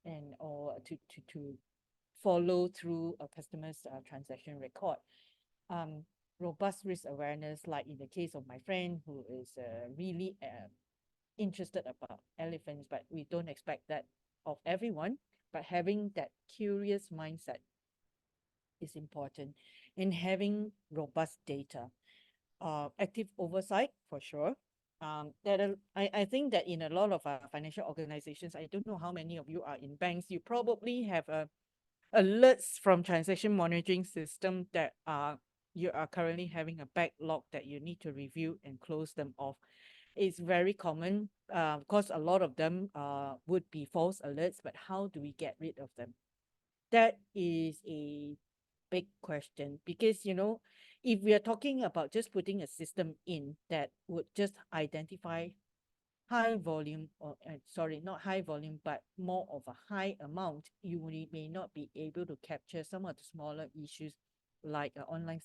S1: and or to follow through a customer's transaction record. Robust risk awareness, like in the case of my friend who is really interested about elephants, but we don't expect that of everyone. But having that curious mindset is important, and having robust data, active oversight for sure. I think that in a lot of financial organizations, I don't know how many of you are in banks, you probably have alerts from transaction monitoring system that you are currently having a backlog that you need to review and close them off. It's very common, because a lot of them would be false alerts, but how do we get rid of them? That is a big question, because if we are talking about just putting a system in that would just identify high volume, or sorry, not high volume, but more of a high amount, you may not be able to capture some of the smaller issues, like online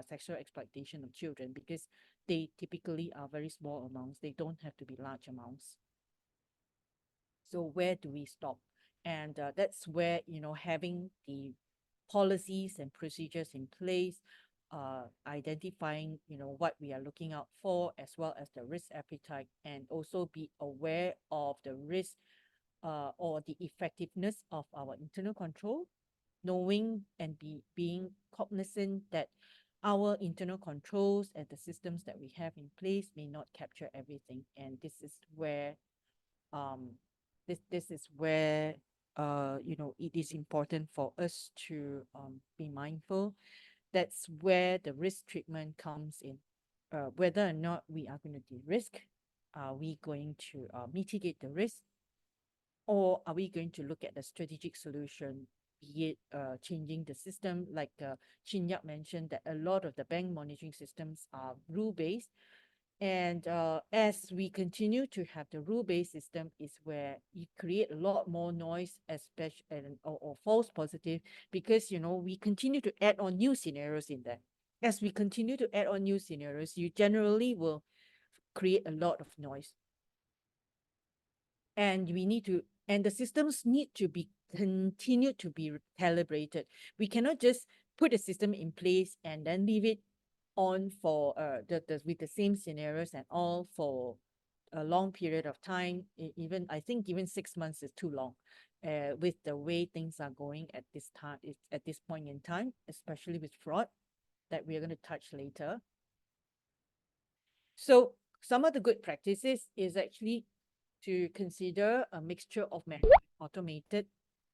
S1: sexual exploitation of children, because they typically are very small amounts. They don't have to be large amounts. So where do we stop? And that's where having the policies and procedures in place, identifying what we are looking out for, as well as the risk appetite, and also be aware of the risk or the effectiveness of our internal control, knowing and being cognizant that our internal controls and the systems that we have in place may not capture everything. And this is where um this is where it is important for us to be mindful. That's where the risk treatment comes in. Whether or not we are going to de-risk, are we going to mitigate the risk, or are we going to look at the strategic solution, be it changing the system, like Chin Yap mentioned, that a lot of the bank monitoring systems are rule-based. And as we continue to have the rule-based system, is where you create a lot more noise, especially or false positive, because we continue to add on new scenarios in there. As we continue to add on new scenarios, you generally will create a lot of noise. And the systems need to be continued to be calibrated. We cannot just put a system in place and then leave it on for with the same scenarios and all for a long period of time. Even I think even 6 months is too long, with the way things are going at this time, at this point in time, especially with fraud that we are going to touch later. So some of the good practices is actually to consider a mixture of automated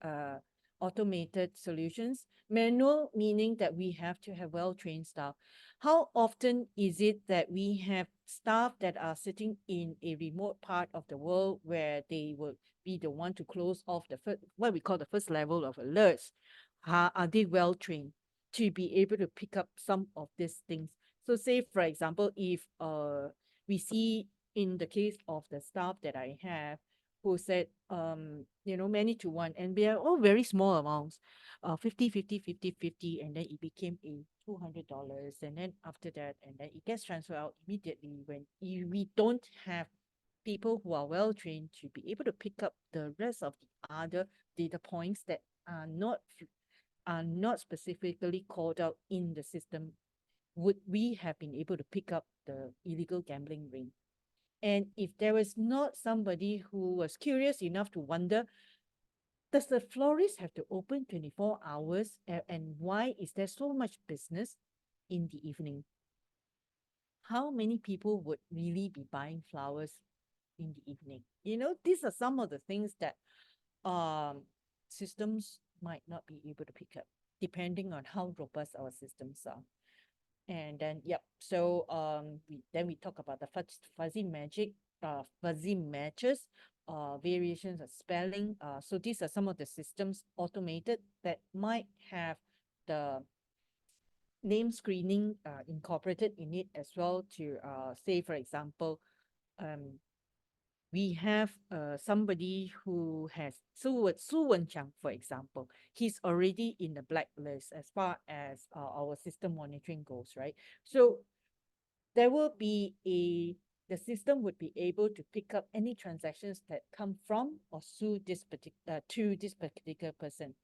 S1: uh, automated solutions. Manual meaning that we have to have well-trained staff. How often is it that we have staff that are sitting in a remote part of the world, where they will be the one to close off the first, what we call the first level of alerts? Are they well-trained to be able to pick up some of these things? So say, for example, if we see in the case of the staff that I have, who said, many to one, and we are all very small amounts, 50, 50, 50, 50, and then it became a $200, and then after that, and then it gets transferred out immediately when we don't have people who are well trained to be able to pick up the rest of the other data points that are not specifically called out in the system, would we have been able to pick up the illegal gambling ring? And if there was not somebody who was curious enough to wonder, does the florist have to open 24 hours? And why is there so much business in the evening? How many people would really be buying flowers in the evening? These are some of the things that um, systems might not be able to pick up, depending on how robust our systems are. And then, yep. So we talk about the fuzzy magic, fuzzy matches, variations of spelling. So these are some of the systems automated that might have the name screening incorporated in it as well to say, for example, um, we have somebody who has Su Wenchang, for example. He's already in the blacklist as far as our system monitoring goes, right? So there will be the system would be able to pick up any transactions that come from or to this particular person.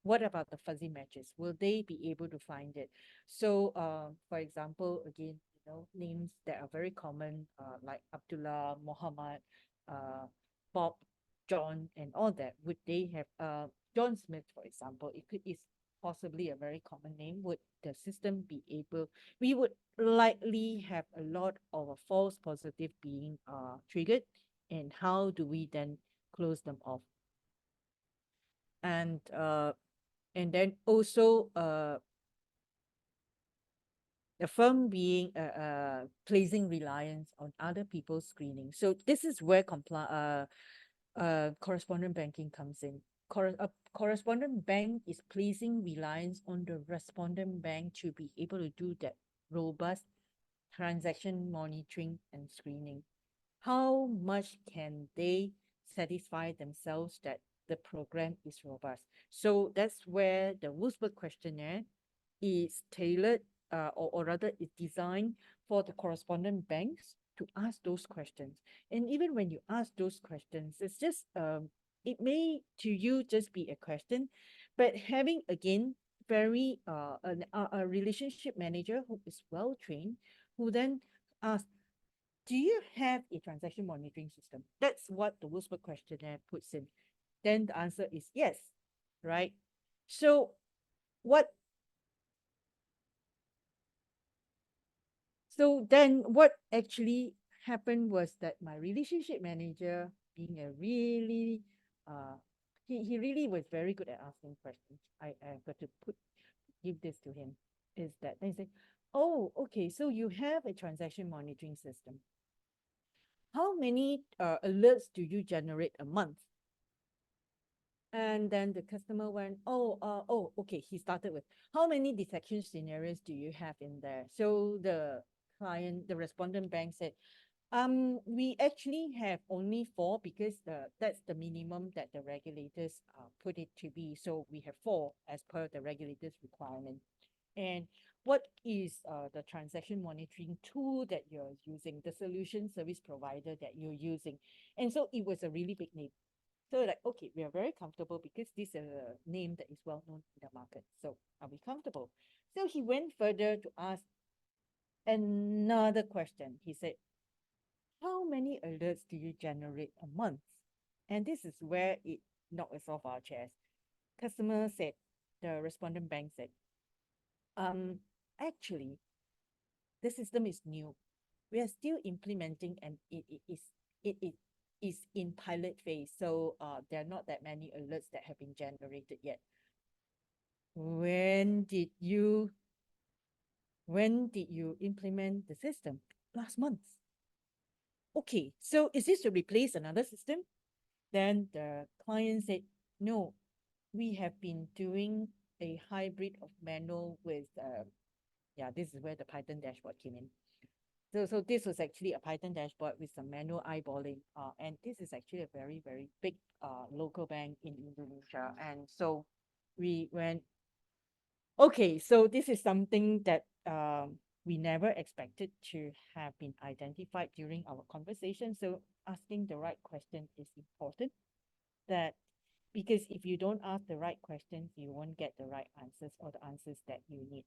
S1: What about the fuzzy matches? Will they be able to find it? So, for example, again, names that are very common, like Abdullah, Muhammad, uh, Bob, John, and all that. Would they have John Smith, for example? Is possibly a very common name. Would the system be able? We would likely have a lot of a false positive being triggered, and how do we then close them off? And then also the firm being placing reliance on other people's screening. So this is where correspondent banking comes in. Correspondent bank is placing reliance on the respondent bank to be able to do that robust transaction monitoring and screening. How much can they satisfy themselves that the program is robust? So that's where the Wolfsburg questionnaire is tailored, or rather is designed for the correspondent banks to ask those questions. And even when you ask those questions, it's just it may to you just be a question, but having again very a relationship manager who is well trained, who then asks, do you have a transaction monitoring system? That's what the Wolfsburg questionnaire puts in. Then the answer is yes, right? So what So then what actually happened was that my relationship manager, being a really, he really was very good at asking questions. I got to give this to him, is that they say, oh, okay, so you have a transaction monitoring system. How many alerts do you generate a month? And then the customer went, okay. He started with, how many detection scenarios do you have in there? So the respondent bank said, we actually have only 4 because that's the minimum that the regulators put it to be. So we have 4 as per the regulators' requirement. And what is the transaction monitoring tool that you're using, the solution service provider that you're using? And so it was a really big name. So like, okay, we are very comfortable because this is a name that is well known in the market. So are we comfortable? So he went further to ask another question. He said, how many alerts do you generate a month? And this is where it knocked us off our chairs. Customer said, the respondent bank said, actually, the system is new. We are still implementing, and it is in pilot phase. So there are not that many alerts that have been generated yet. When did you implement the system? Last month. Okay, so is this to replace another system? Then the client said, no, we have been doing a hybrid of manual with, this is where the Python dashboard came in. So this was actually a Python dashboard with some manual eyeballing. And this is actually a very, very big local bank in Indonesia. And so we went, okay, so this is something that we never expected to have been identified during our conversation. So asking the right question is important. That because if you don't ask the right questions, you won't get the right answers or the answers that you need.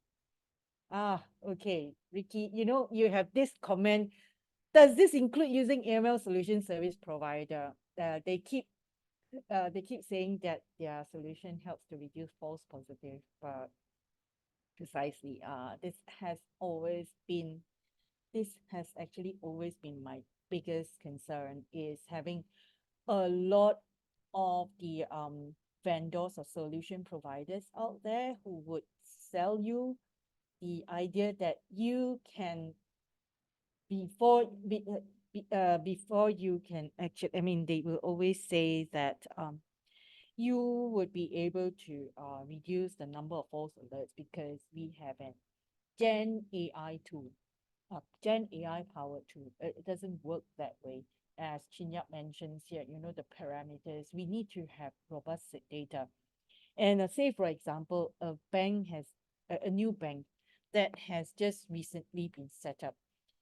S1: Okay, Ricky, you have this comment. Does this include using AML solution service provider? They keep saying that their solution helps to reduce false positive, but precisely, this has actually always been my biggest concern, is having a lot of the vendors or solution providers out there who would sell you the idea that you can before you can actually, I mean, they will always say that you would be able to reduce the number of false alerts because we have an Gen AI tool, Gen AI powered tool. It doesn't work that way. As Chin Yap mentions here, the parameters, we need to have robust data. And say, for example, a new bank that has just recently been set up,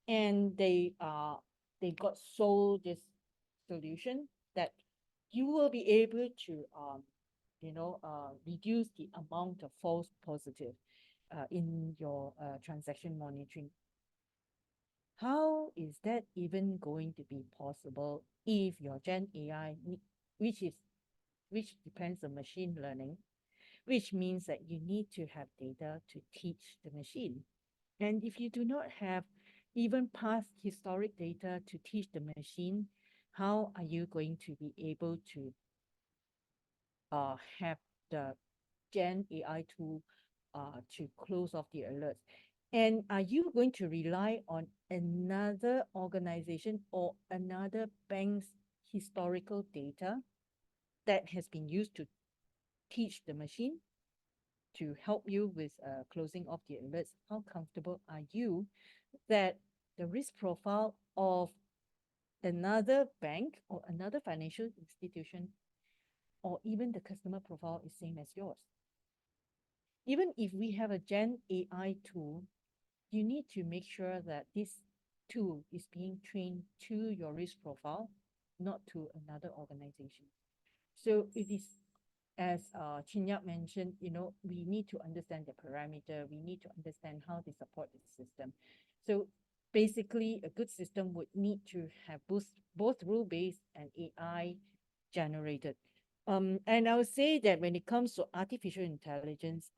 S1: and they got sold this solution that you will be able to reduce the amount of false positive in your transaction monitoring. How is that even going to be possible if your Gen AI, which is which depends on machine learning, which means that you need to have data to teach the machine. And if you do not have even past historic data to teach the machine, how are you going to be able to have the Gen AI tool to close off the alerts? And are you going to rely on another organization or another bank's historical data that has been used to teach the machine to help you with closing off the alerts? How comfortable are you that the risk profile of another bank or another financial institution or even the customer profile is same as yours? Even if we have a Gen AI tool, you need to make sure that this tool is being trained to your risk profile, not to another organization. So it is, as Chin Yap mentioned, we need to understand the parameter. We need to understand how they support the system. So basically, a good system would need to have both rule-based and AI generated. And I would say that when it comes to artificial intelligence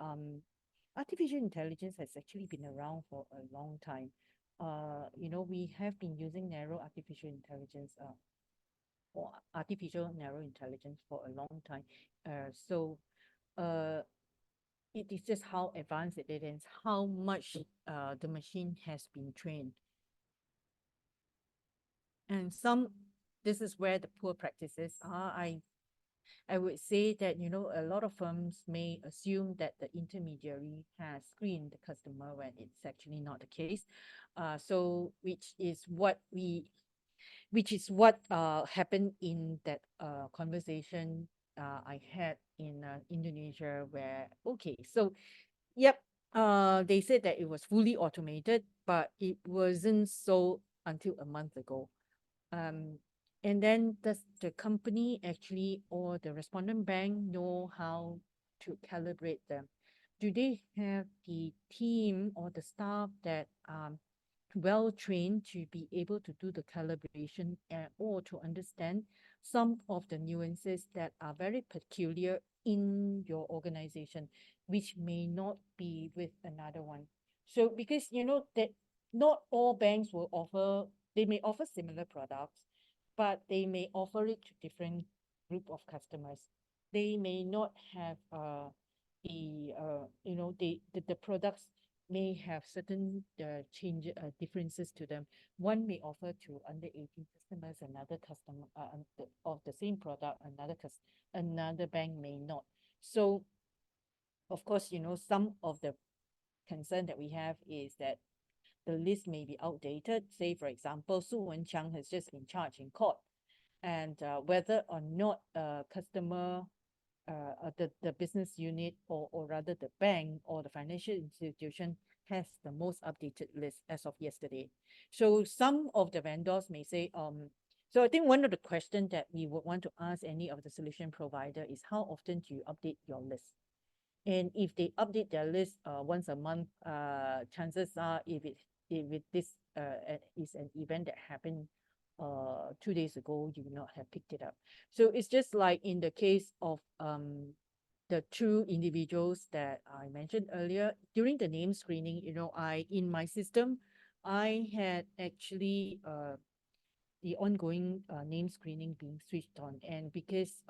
S1: has actually been around for a long time. We have been using artificial narrow intelligence for a long time. So it is just how advanced it is, how much the machine has been trained. And this is where the poor practices are. I would say that, a lot of firms may assume that the intermediary has screened the customer when it's actually not the case. So which is what happened in that conversation I had in Indonesia, where, okay, so, yep, they said that it was fully automated, but it wasn't so until a month ago. And then does the company actually or the respondent bank know how to calibrate them? Do they have the team or the staff that well trained to be able to do the calibration or to understand some of the nuances that are very peculiar in your organization, which may not be with another one? So because that not all banks will offer, they may offer similar products, but they may offer it to different group of customers. They may not have the products may have certain differences to them. One may offer to under 18 customers, another customer of the same product, another bank may not. So of course, some of the concern that we have is that the list may be outdated. Say, for example, Su Wenqiang has just been charged in court, and whether or not a customer, the business unit, or rather the bank or the financial institution has the most updated list as of yesterday. So some of the vendors may say, so I think one of the questions that we would want to ask any of the solution provider is how often do you update your list? And if they update their list once a month, chances are if this is an event that happened 2 days ago, you will not have picked it up. So it's just like in the case of the two individuals that I mentioned earlier during the name screening. In my system, I had actually the ongoing name screening being switched on, and because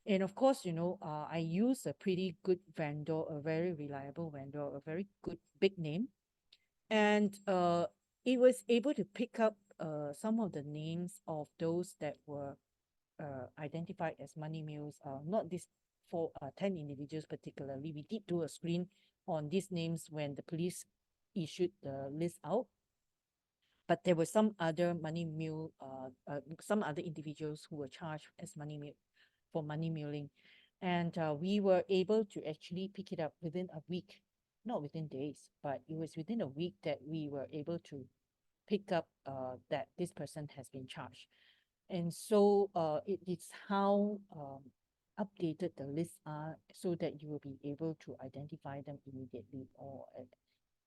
S1: and of course, I use a pretty good vendor, a very reliable vendor, a very good big name. And it was able to pick up some of the names of those that were identified as money mules, not this for 10 individuals particularly. We did do a screen on these names when the police issued the list out. But there were some other some other individuals who were charged as for money muling. And we were able to actually pick it up within a week, not within days, but it was within a week that we were able to pick up that this person has been charged. And so it's how updated the lists are so that you will be able to identify them immediately or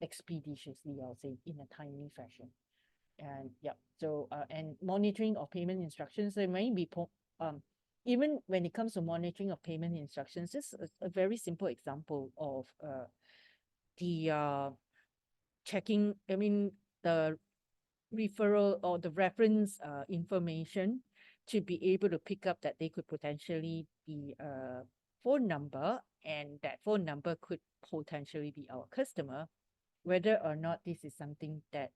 S1: expeditiously, I'll say, in a timely fashion. And yeah, so and monitoring of payment instructions, there may be even when it comes to monitoring of payment instructions, just a very simple example of the checking, the referral or the reference information to be able to pick up that they could potentially be a phone number, and that phone number could potentially be our customer. Whether or not this is something that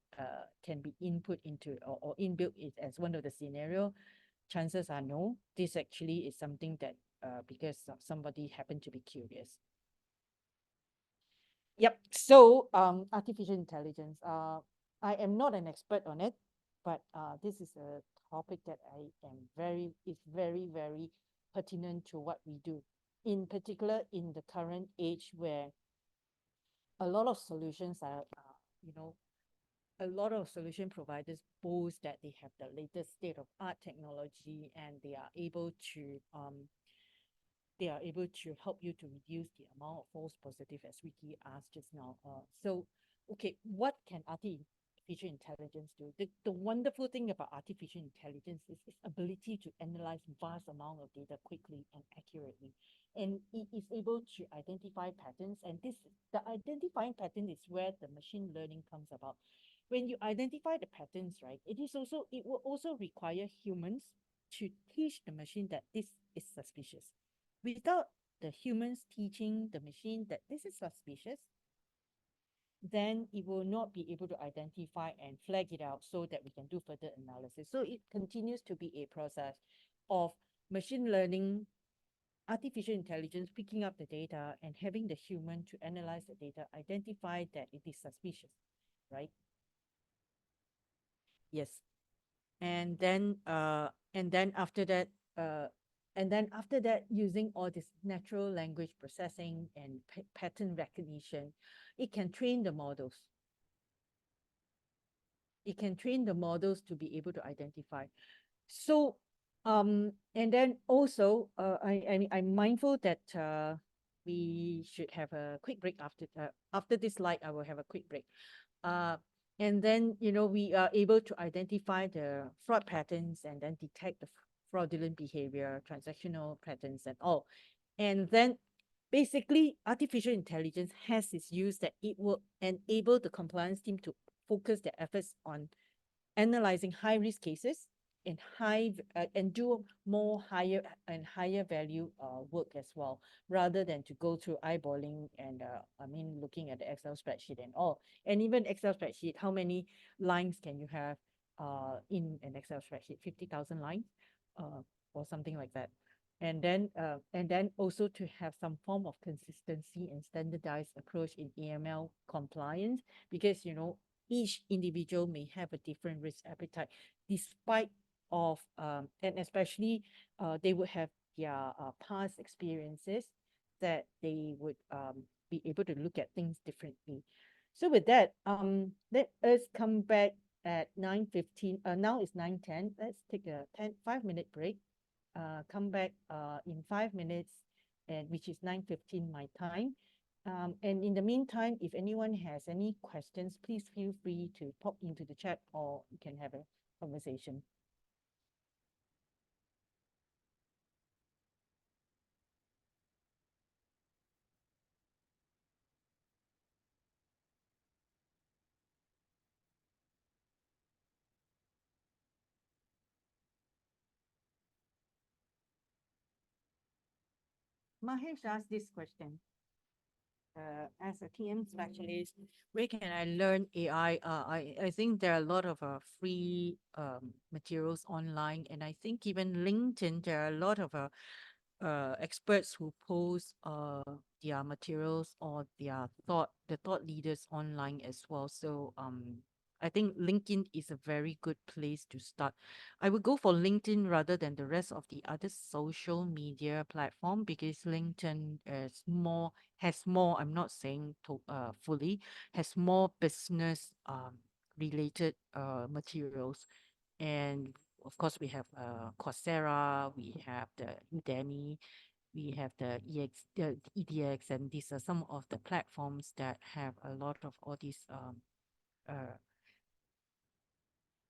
S1: can be input into or inbuilt it as one of the scenario, chances are no. This actually is something that because somebody happened to be curious. Yep. So artificial intelligence. I am not an expert on it, but this is a topic that is very, very pertinent to what we do. In particular, in the current age where a lot of solutions are, a lot of solution providers boast that they have the latest state-of-art technology, and they are able to help you to reduce the amount of false positive, as Ricky asked just now. So, okay, what can artificial intelligence do? The wonderful thing about artificial intelligence is its ability to analyze vast amount of data quickly and accurately. And it is able to identify patterns. And the identifying pattern is where the machine learning comes about. When you identify the patterns, right, it will also require humans to teach the machine that this is suspicious. Without the humans teaching the machine that this is suspicious, then it will not be able to identify and flag it out so that we can do further analysis. So it continues to be a process of machine learning, artificial intelligence, picking up the data and having the human to analyze the data, identify that it is suspicious, right? Yes. And then after that, using all this natural language processing and pattern recognition, it can train the models. It can train the models to be able to identify. So, and then also, I'm mindful that we should have a quick break after this slide. I will have a quick break. And then, we are able to identify the fraud patterns and then detect the fraudulent behavior, transactional patterns and all. And then basically artificial intelligence has its use that it will enable the compliance team to focus their efforts on analyzing high risk cases and do more higher value work as well, rather than to go through eyeballing and looking at the Excel spreadsheet and all. And even Excel spreadsheet, how many lines can you have in an Excel spreadsheet? 50,000 lines or something like that. And then also to have some form of consistency and standardized approach in AML compliance, because each individual may have a different risk appetite, despite of and especially they would have their past experiences that they would be able to look at things differently. So with that, let us come back at 9:15. Now it's 9:10. Let's take a 5-minute break. Come back in 5 minutes, and which is 9:15 my time. And in the meantime, if anyone has any questions, please feel free to pop into the chat, or you can have a conversation. Mahesh asked this question. As a TM specialist, where can I learn AI? I think there are a lot of free materials online, and I think even LinkedIn, there are a lot of experts who post their materials or the thought leaders online as well. So I think LinkedIn is a very good place to start. I would go for LinkedIn rather than the rest of the other social media platform, because LinkedIn is more has more, I'm not saying fully, has more business related materials. And of course, we have Coursera, we have the Udemy, we have the EDX, and these are some of the platforms that have a lot of all these. Uh,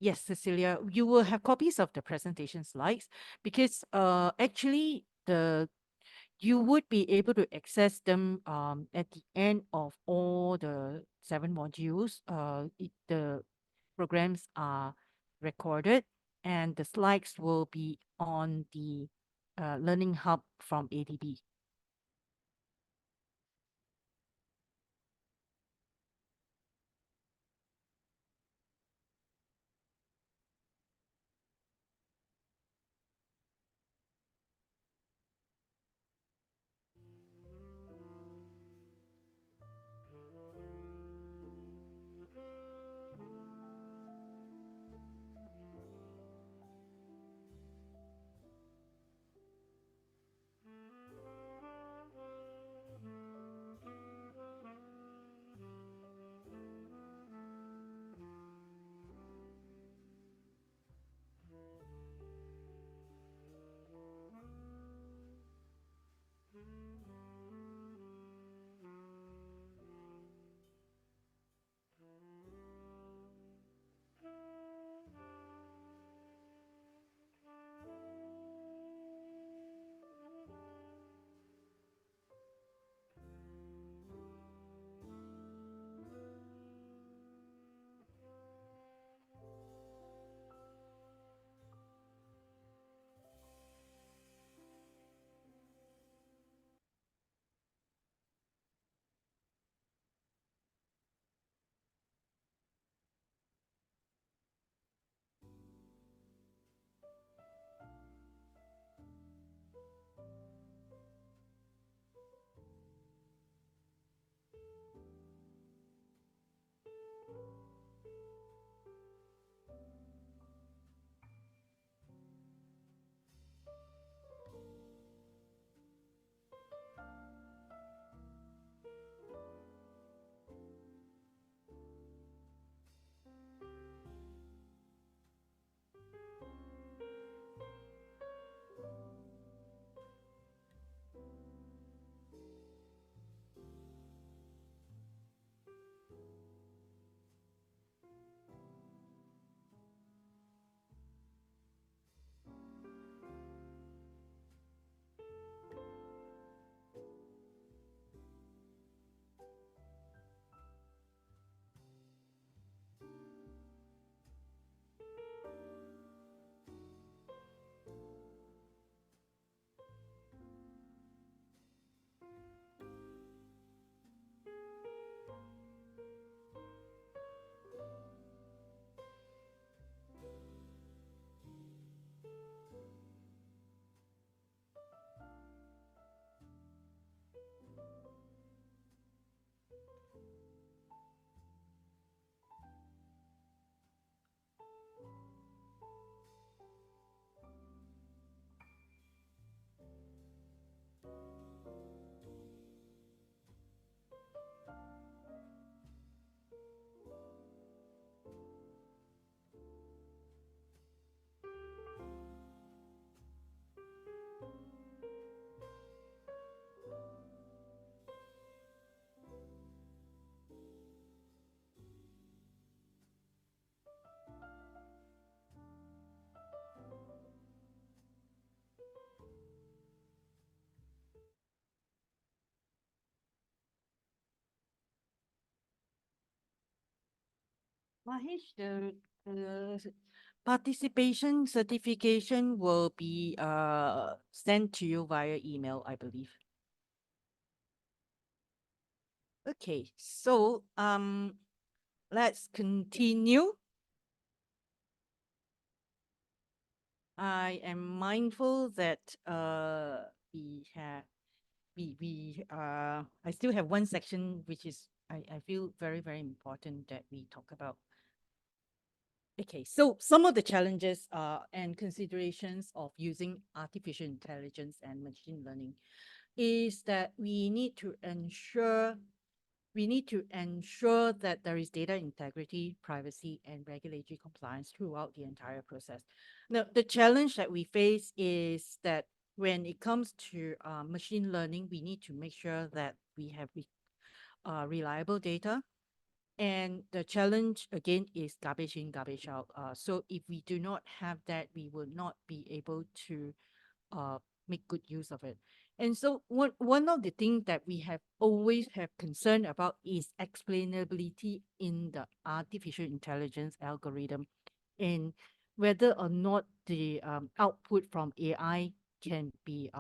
S1: yes, Cecilia, you will have copies of the presentation slides, because actually you would be able to access them at the end of all the 7 modules. The programs are recorded, and the slides will be on the Learning Hub from ADB. Mahesh, the participation certification will be sent to you via email, I believe. Okay, so let's continue. I am mindful that we have I still have one section which is I feel very, very important that we talk about. Okay, so some of the challenges and considerations of using artificial intelligence and machine learning is that we need to ensure that there is data integrity, privacy, and regulatory compliance throughout the entire process. Now, the challenge that we face is that when it comes to machine learning, we need to make sure that we have reliable data. And the challenge again is garbage in, garbage out. So if we do not have that, we will not be able to uh, make good use of it. And so one of the things that we have always have concern about is explainability in the artificial intelligence algorithm, and whether or not the output from AI can be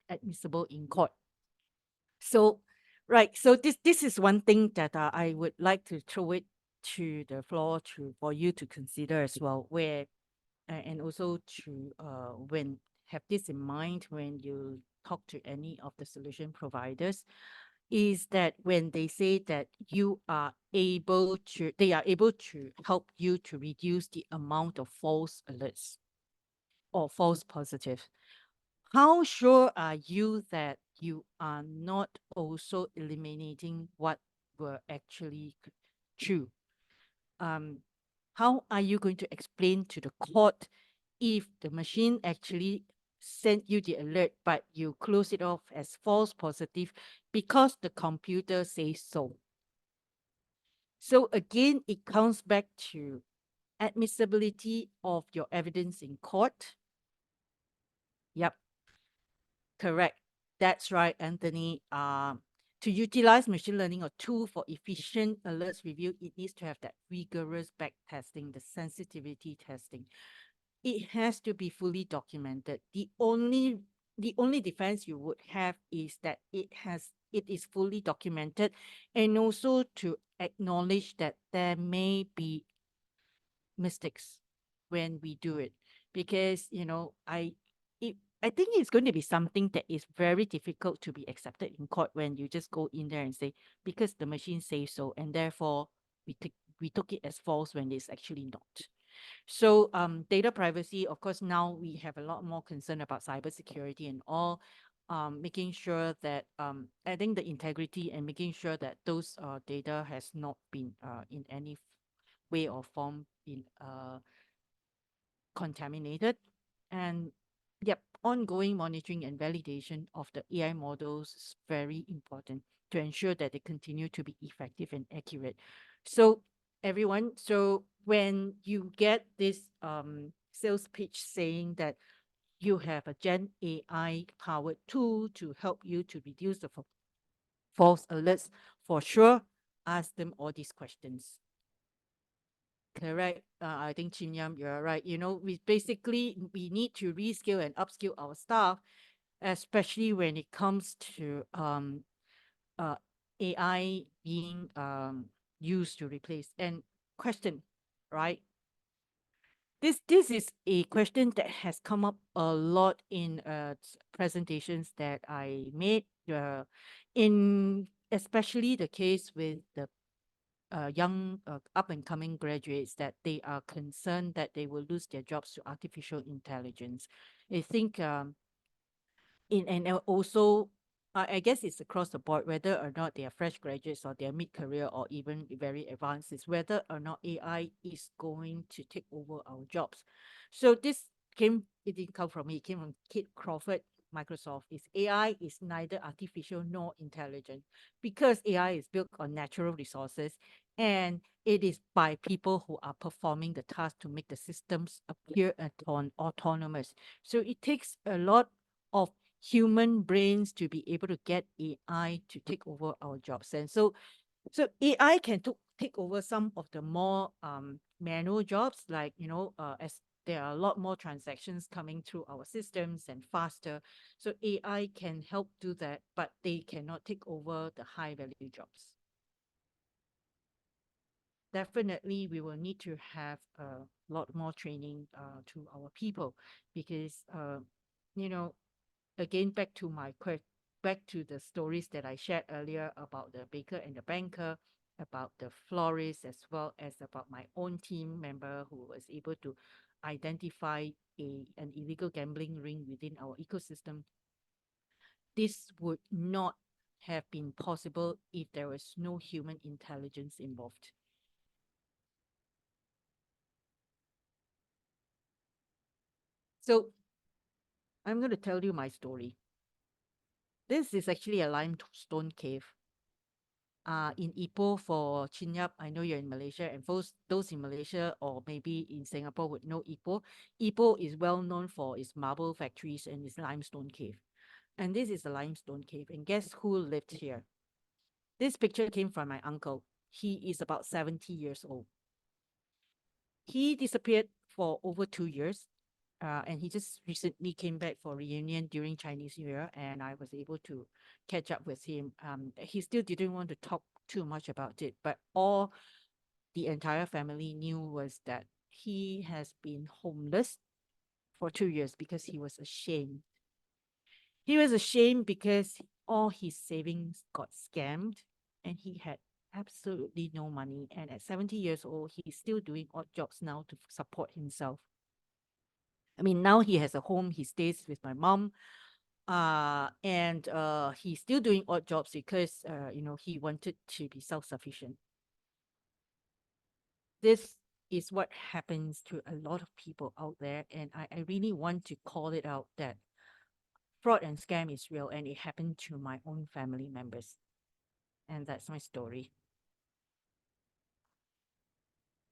S1: admissible in court. So, right. So this is one thing that I would like to throw it to the floor to for you to consider as well, where and also to when have this in mind when you talk to any of the solution providers, is that when they say that they are able to help you to reduce the amount of false alerts or false positive, how sure are you that you are not also eliminating what were actually true? Um, how are you going to explain to the court if the machine actually sent you the alert, but you close it off as false positive because the computer says so? So again, it comes back to admissibility of your evidence in court. Yep, correct. That's right, Anthony. To utilize machine learning or tool for efficient alerts review, it needs to have that rigorous back testing, the sensitivity testing. It has to be fully documented. The only defense you would have is that it is fully documented, and also to acknowledge that there may be mistakes when we do it, because I think it's going to be something that is very difficult to be accepted in court when you just go in there and say because the machine says so, and therefore we took it as false when it's actually not. So data privacy, of course, now we have a lot more concern about cybersecurity and all, making sure that adding the integrity and making sure that those data has not been in any way or form in contaminated. And yep, ongoing monitoring and validation of the AI models is very important to ensure that they continue to be effective and accurate. So everyone, so when you get this sales pitch saying that you have a Gen AI powered tool to help you to reduce the false alerts, for sure, ask them all these questions. Correct. I think Chin Yam, you're right. We need to reskill and upskill our staff, especially when it comes to uh AI being used to replace. And question, right? This is a question that has come up a lot in presentations that I made, in especially the case with the young up and coming graduates, that they are concerned that they will lose their jobs to artificial intelligence. I think and also I guess it's across the board, whether or not they are fresh graduates or they're mid-career or even very advanced, is whether or not AI is going to take over our jobs. So it didn't come from me, it came from Kit Crawford, Microsoft. Is AI is neither artificial nor intelligent, because AI is built on natural resources, and it is by people who are performing the task to make the systems appear autonomous. So it takes a lot of human brains to be able to get AI to take over our jobs. And so So AI can take over some of the more manual jobs, like, as there are a lot more transactions coming through our systems and faster. So AI can help do that, but they cannot take over the high value jobs. Definitely, we will need to have a lot more training to our people, because, you know, again, back to the stories that I shared earlier about the baker and the banker, about the florist, as well as about my own team member who was able to identify an illegal gambling ring within our ecosystem. This would not have been possible if there was no human intelligence involved. So I'm going to tell you my story. This is actually a limestone cave in Ipoh for Chinyap. I know you're in Malaysia, and those in Malaysia or maybe in Singapore would know Ipoh. Ipoh is well known for its marble factories and its limestone cave. And this is a limestone cave. And guess who lived here? This picture came from my uncle. He is about 70 years old. He disappeared for over 2 years. And he just recently came back for reunion during Chinese New Year, and I was able to catch up with him. He still didn't want to talk too much about it, but all the entire family knew was that he has been homeless for 2 years because he was ashamed. He was ashamed because all his savings got scammed, and he had absolutely no money. And at 70 years old, he's still doing odd jobs now to support himself. I mean, now he has a home. He stays with my mom. And he's still doing odd jobs because he wanted to be self-sufficient. This is what happens to a lot of people out there, and I really want to call it out that fraud and scam is real, and it happened to my own family members. And that's my story.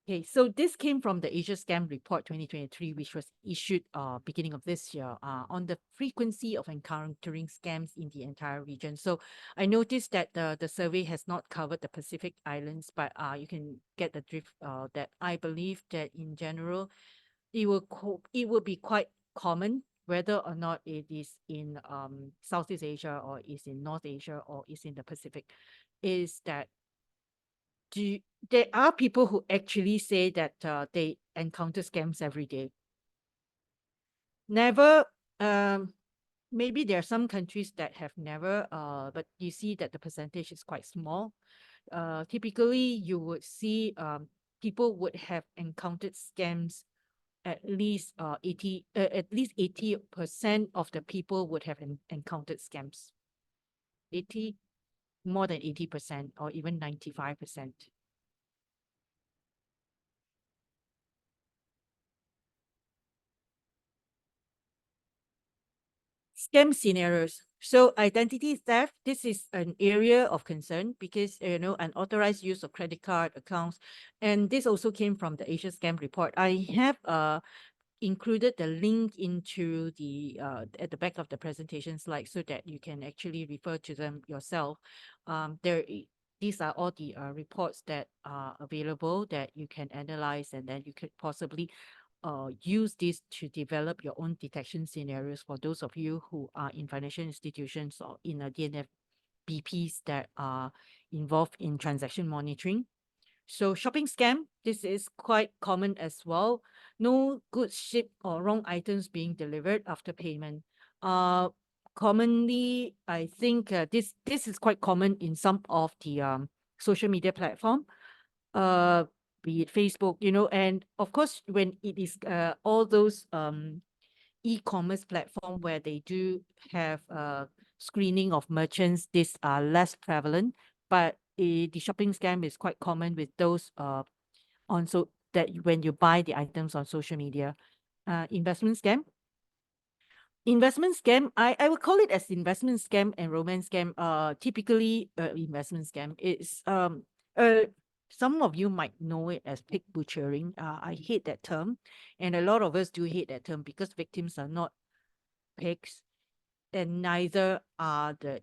S1: Okay, so this came from the Asia Scam Report 2023, which was issued beginning of this year on the frequency of encountering scams in the entire region. So I noticed that the survey has not covered the Pacific Islands, but you can get the drift that I believe that in general, it will be quite common whether or not it is in Southeast Asia or is in North Asia or is in the Pacific, is that do there are people who actually say that they encounter scams every day. Never, maybe there are some countries that have never, but you see that the percentage is quite small. Typically, you would see people would have encountered scams at least 80% of the people would have encountered scams. 80, more than 80%, or even 95%. Scam scenarios. So identity theft, this is an area of concern because, unauthorized use of credit card accounts. And this also came from the Asia Scam Report. I have included the link into the at the back of the presentation slide so that you can actually refer to them yourself. These are all the reports that are available that you can analyze, and then you could possibly use this to develop your own detection scenarios for those of you who are in financial institutions or in a DNF BPs that are involved in transaction monitoring. So shopping scam, this is quite common as well. No goods shipped or wrong items being delivered after payment. Commonly, I think this is quite common in some of the social media platform. Be it Facebook, and of course, when it is all those e-commerce platform where they do have screening of merchants, these are less prevalent, but the shopping scam is quite common with those on so that when you buy the items on social media. Investment scam. Investment scam, I would call it as investment scam and romance scam. Typically, investment scam is some of you might know it as pig butchering. I hate that term, and a lot of us do hate that term because victims are not pigs, and neither are the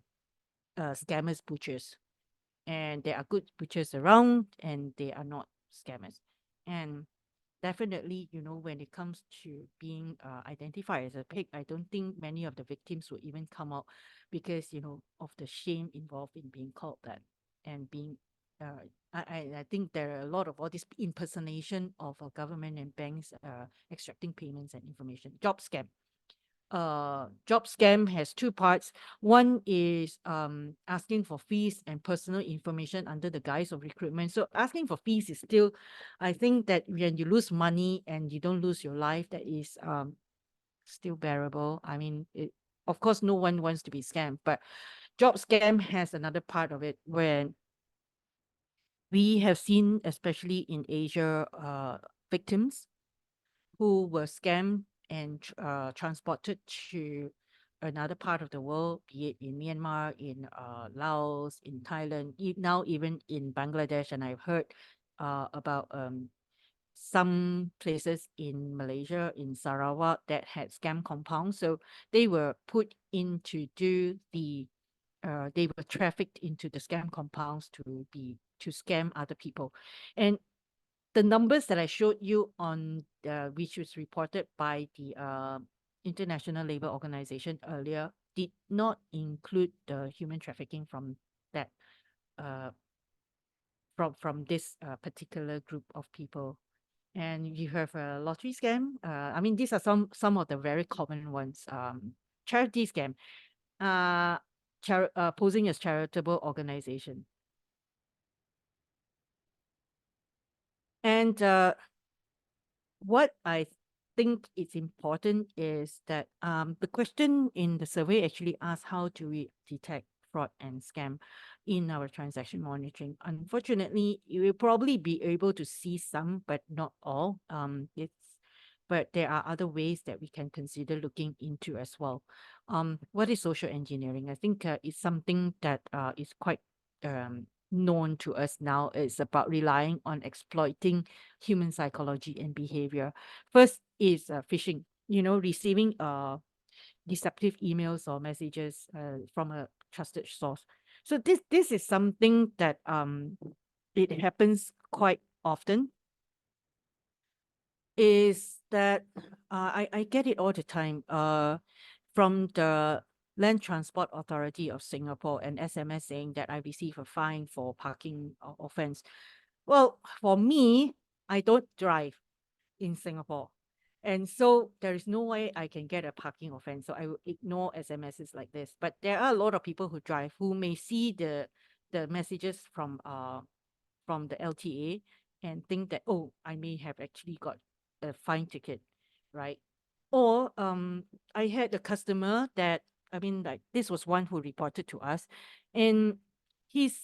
S1: scammers butchers. and there are good butchers around, and they are not scammers. And definitely, when it comes to being identified as a pig, I don't think many of the victims will even come out because, of the shame involved in being called that and being. I think there are a lot of all this impersonation of government and banks extracting payments and information. Job scam has two parts. One is asking for fees and personal information under the guise of recruitment. So asking for fees is still, I think that when you lose money and you don't lose your life, that is still bearable. I mean, of course, no one wants to be scammed, but job scam has another part of it when we have seen, especially in Asia, victims who were scammed and transported to another part of the world, be it in Myanmar, in Laos, in Thailand, now even in Bangladesh. And I've heard about some places in Malaysia, in Sarawak, that had scam compounds. So they were put in to do they were trafficked into the scam compounds to scam other people. And the numbers that I showed you on which was reported by the International Labour Organization earlier did not include the human trafficking from that uh, from this particular group of people. And you have a lottery scam. I mean, these are some of the very common ones. Charity scam, posing as charitable organization, and what I think is important is that the question in the survey actually asks how do we detect fraud and scam in our transaction monitoring. Unfortunately, you will probably be able to see some, but not all. But there are other ways that we can consider looking into as well. What is social engineering? I think it's something that is quite known to us now. It's about relying on exploiting human psychology and behavior. First is phishing, receiving deceptive emails or messages from a trusted source. So this is something that it happens quite often. Is that I get it all the time from the Land Transport Authority of Singapore, an SMS saying that I receive a fine for parking offense. Well, for me, I don't drive in Singapore. And so there is no way I can get a parking offense. So I will ignore SMSs like this. But there are a lot of people who drive who may see the messages from the LTA and think that, oh, I may have actually got a fine ticket, right? Or I had a customer that, I mean, like this was one who reported to us, and his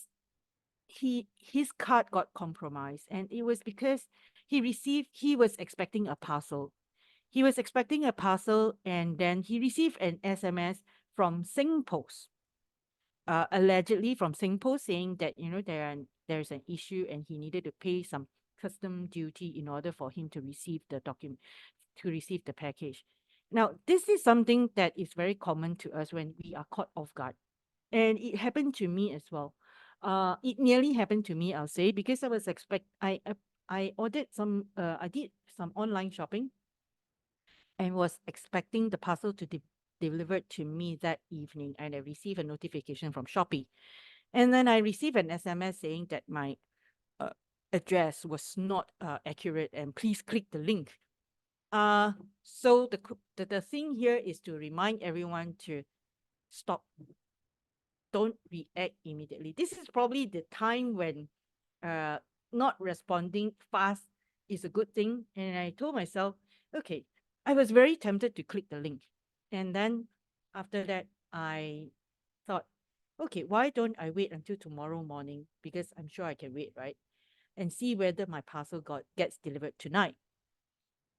S1: his card got compromised, and it was because he was expecting a parcel. He was expecting a parcel, and then he received an SMS from SingPost, allegedly from SingPost, saying that there's an issue and he needed to pay some custom duty in order for him to receive the document, to receive the package. Now, this is something that is very common to us when we are caught off guard, and it happened to me as well. It nearly happened to me, I'll say, because I ordered some I did some online shopping and was expecting the parcel to be delivered to me that evening, and I received a notification from Shopee. And then I received an SMS saying that my uh, address was not accurate and please click the link. So the thing here is to remind everyone to stop. Don't react immediately. This is probably the time when uh, not responding fast is a good thing. And I told myself, okay, I was very tempted to click the link. And then after that, I thought, okay, why don't I wait until tomorrow morning? Because I'm sure I can wait, right? And see whether my parcel gets delivered tonight.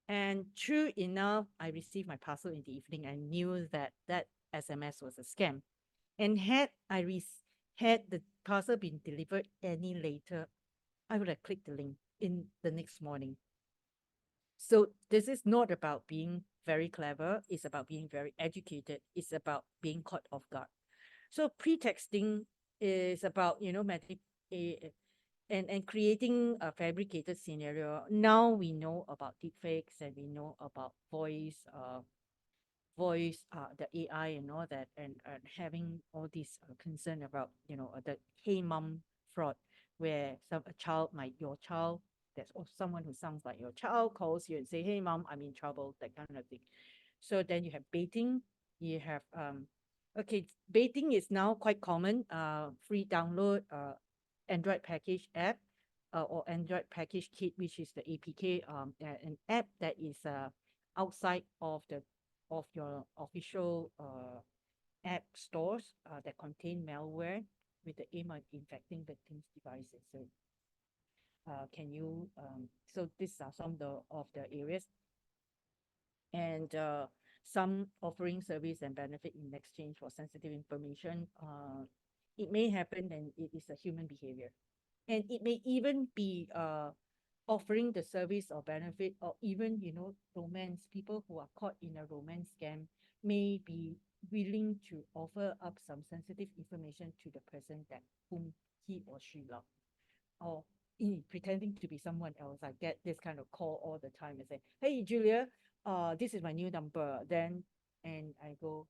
S1: And true enough, I received my parcel in the evening. I knew that that SMS was a scam. And had the parcel been delivered any later, I would have clicked the link in the next morning. So this is not about being very clever. It's about being very educated. It's about being caught off guard. So pretexting is about, a and creating a fabricated scenario. Now we know about deepfakes, and we know about the AI and all that, and having all these concern about, the hey mom fraud, where a child might, your child, that's or someone who sounds like your child calls you and say, hey mom, I'm in trouble, that kind of thing. So then you have baiting, you have okay, baiting is now quite common. Free download Android package app, or Android package kit, which is the APK, an app that is outside of your official app stores, that contain malware with the aim of infecting victims' devices. So can you so these are some of the areas, and some offering service and benefit in exchange for sensitive information. It may happen, and it is a human behavior, and it may even be offering the service or benefit, or even, romance. People who are caught in a romance scam may be willing to offer up some sensitive information to the person that whom he or she loves, or pretending to be someone else. I get this kind of call all the time and say, hey Julia, this is my new number. Then and I go,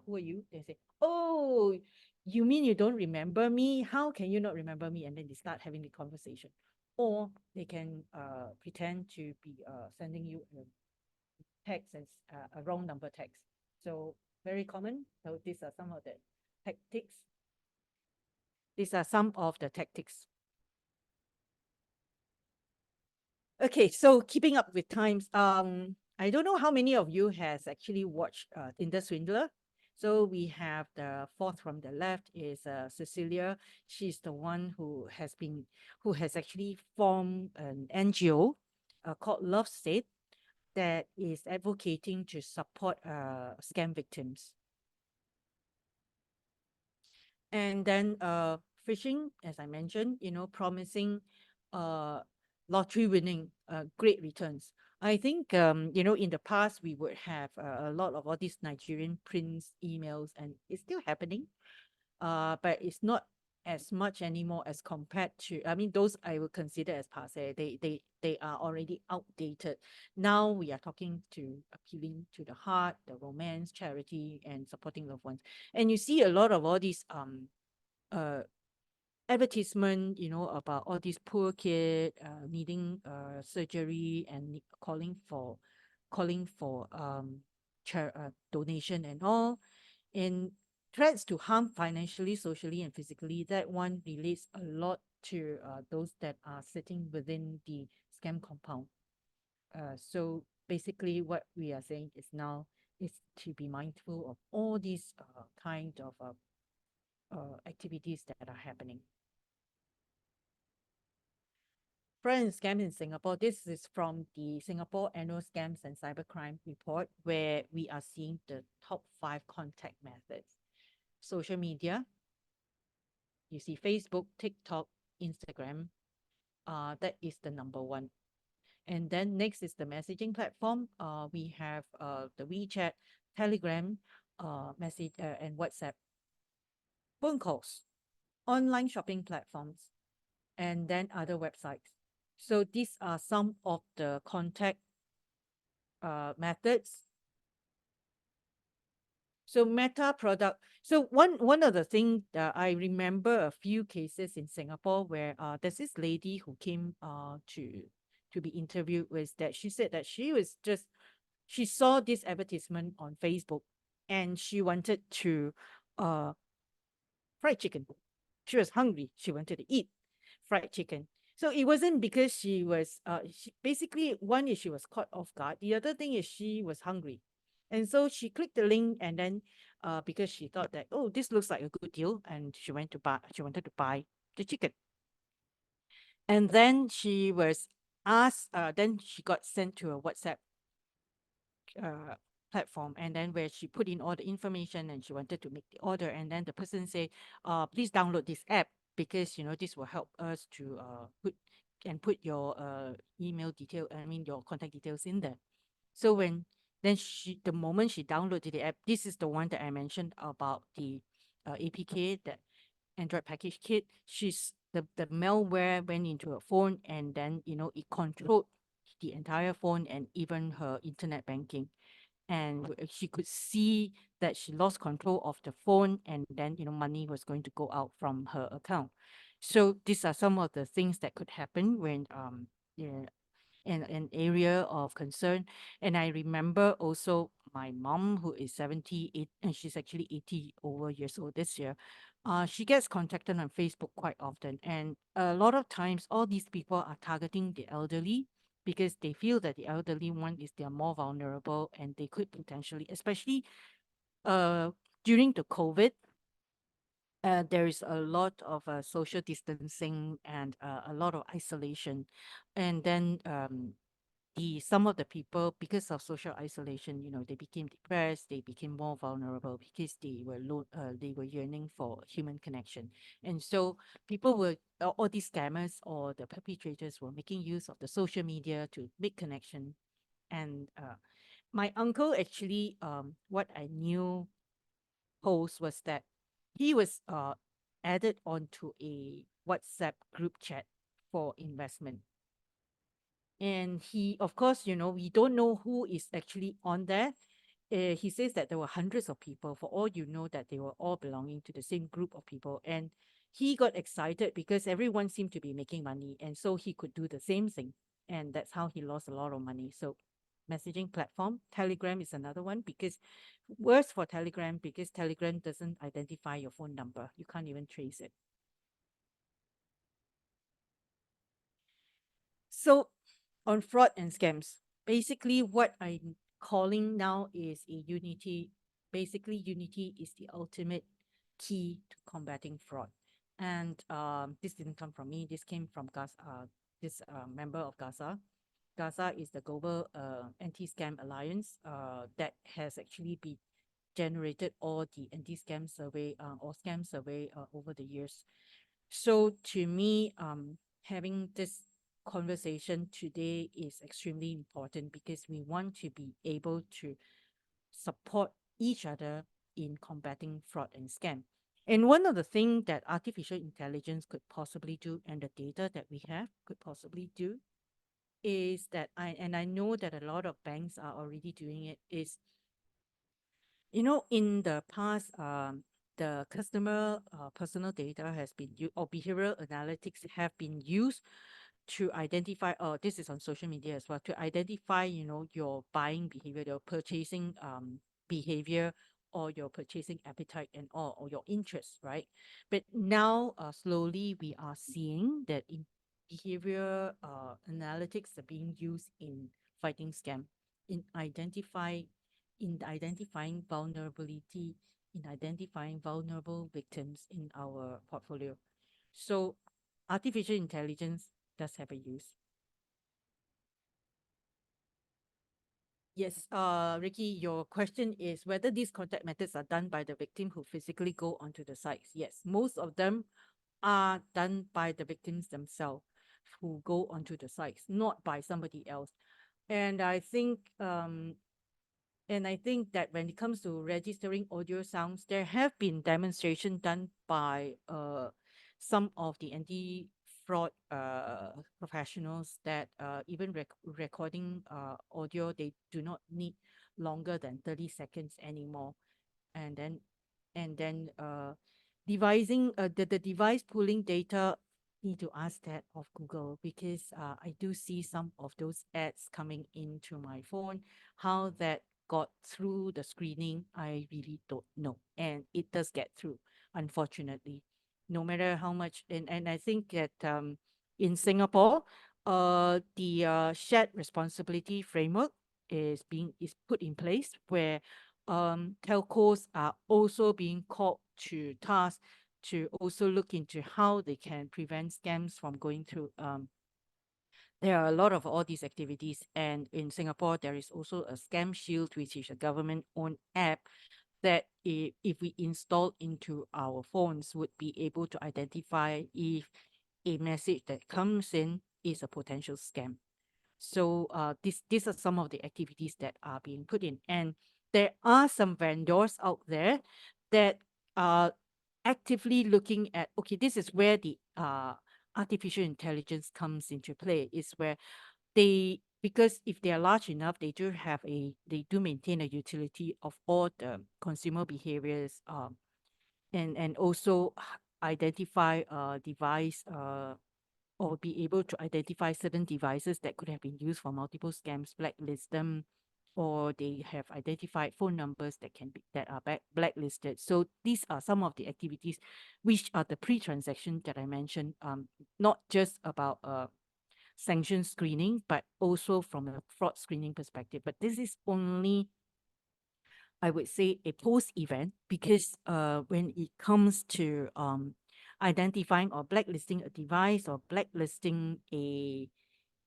S1: who are you? They say, oh, you mean you don't remember me? How can you not remember me? And then they start having the conversation. Or they can pretend to be sending you a text, and a wrong number text. So very common. So these are some of the tactics. These are some of the tactics. Okay, so keeping up with times. I don't know how many of you has actually watched Tinder Swindler. So we have the fourth from the left is Cecilia. She's the one who has actually formed an NGO called Love State, that is advocating to support scam victims. And then phishing, as I mentioned, promising lottery winning great returns. I think in the past we would have a lot of all these Nigerian prince emails, and it's still happening, but it's not as much anymore as compared to, I mean, those I would consider as passe. They are already outdated. Now we are talking to appealing to the heart, the romance, charity, and supporting loved ones. And you see a lot of all these uh advertisement, about all these poor kid needing surgery, and calling for donation and all, and threats to harm financially, socially, and physically. That one relates a lot to those that are sitting within the scam compound. So basically what we are saying is now is to be mindful of all these kind of activities that are happening. Friends, scams in Singapore. This is from the Singapore Annual Scams and Cybercrime Report, where we are seeing the top 5 contact methods. Social media, you see Facebook, TikTok, Instagram. That is the number 1. And then next is the messaging platform. We have the WeChat, Telegram, message, and WhatsApp. Phone calls, online shopping platforms, and then other websites. So these are some of the contact methods. So Meta product. So one of the things that I remember a few cases in Singapore where there's this lady who came to be interviewed, was that she said that she saw this advertisement on Facebook, and she wanted to fried chicken. She was hungry. She wanted to eat fried chicken. So it wasn't because basically, one is she was caught off guard. The other thing is she was hungry. And so she clicked the link, and then because she thought that, oh, this looks like a good deal, and she wanted to buy the chicken. And then she was asked, then she got sent to a WhatsApp platform, and then where she put in all the information, and she wanted to make the order, and then the person say, please download this app, because this will help us to put your email detail, I mean your contact details in there. So the moment she downloaded the app, this is the one that I mentioned about the APK, that Android package kit. the malware went into her phone, and then it controlled the entire phone and even her internet banking. And she could see that she lost control of the phone, and then money was going to go out from her account. So these are some of the things that could happen when yeah, in an area of concern. And I remember also my mom, who is 78, and she's actually 80 over years old this year. She gets contacted on Facebook quite often. And a lot of times, all these people are targeting the elderly because they feel that the elderly one is they are more vulnerable, and they could potentially, especially uh, during the COVID, there is a lot of social distancing and a lot of isolation. And then the some of the people, because of social isolation, they became depressed, they became more vulnerable because they were yearning for human connection. And so people were all these scammers or the perpetrators were making use of the social media to make connection. And my uncle actually, what I knew post was that he was added onto a WhatsApp group chat for investment. And he, of course, we don't know who is actually on there. He says that there were hundreds of people, for all that they were all belonging to the same group of people. And he got excited because everyone seemed to be making money. And so he could do the same thing. And that's how he lost a lot of money. So, messaging platform, Telegram is another one, because worse for Telegram, because Telegram doesn't identify your phone number. You can't even trace it. So, on fraud and scams, basically what I'm calling now is a unity. Basically, unity is the ultimate key to combating fraud. And this didn't come from me. This came from this member of Gaza. Gaza is the global anti-scam alliance that has actually been generated all the anti-scam survey or scam survey over the years. So to me, having this conversation today is extremely important because we want to be able to support each other in combating fraud and scam. And one of the things that artificial intelligence could possibly do, and the data that we have could possibly do, is that I know that a lot of banks are already doing it, is in the past, the customer personal data has been used, or behavioral analytics have been used to identify, this is on social media as well, to identify, your buying behavior, your purchasing behavior, or your purchasing appetite and all, or your interests, right? But now, slowly we are seeing that in behavior analytics are being used in fighting scam, in identify in identifying vulnerability, in identifying vulnerable victims in our portfolio. So artificial intelligence does have a use. Yes, Ricky, your question is whether these contact methods are done by the victim who physically go onto the sites. Yes, most of them are done by the victims themselves who go onto the sites, not by somebody else. And I think that when it comes to registering audio sounds, there have been demonstration done by some of the anti-fraud professionals that even recording audio, they do not need longer than 30 seconds anymore. And then devising the device pulling data, need to ask that of Google, because I do see some of those ads coming into my phone. How that got through the screening, I really don't know. And it does get through, unfortunately. No matter how much, and I think that in Singapore, the shared responsibility framework is put in place, where telcos are also being called to task to also look into how they can prevent scams from going through. There are a lot of all these activities, and in Singapore, there is also a Scam Shield, which is a government-owned app that if we install into our phones, would be able to identify if a message that comes in is a potential scam. So these are some of the activities that are being put in. And there are some vendors out there that are actively looking at, okay, this is where the artificial intelligence comes into play is where because if they are large enough, they do maintain a utility of all the consumer behaviors, and also identify device or be able to identify certain devices that could have been used for multiple scams, blacklist them, or they have identified phone numbers that are blacklisted. So these are some of the activities which are the pre-transaction that I mentioned, not just about sanction screening, but also from a fraud screening perspective. But this is only, I would say, a post event, because when it comes to identifying or blacklisting a device, or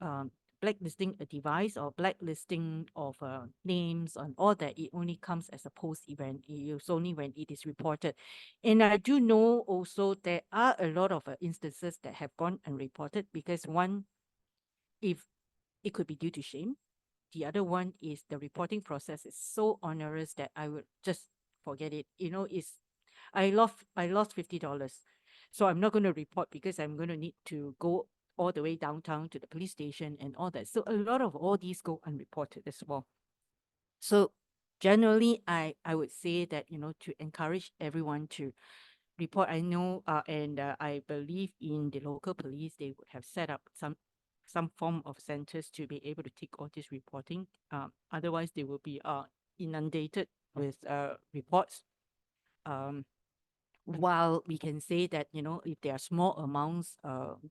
S1: um, blacklisting a device, or blacklisting of names and all that, it only comes as a post event. It's only when it is reported. And I do know also there are a lot of instances that have gone unreported, because one, if it could be due to shame. The other one is the reporting process is so onerous that I would just forget it. I lost $50. So I'm not going to report, because I'm going to need to go all the way downtown to the police station and all that. So a lot of all these go unreported as well. So generally, I would say that, to encourage everyone to report. I know, and I believe in the local police, they would have set up some form of centers to be able to take all this reporting. Otherwise, they will be inundated with reports. While we can say that, if there are small amounts,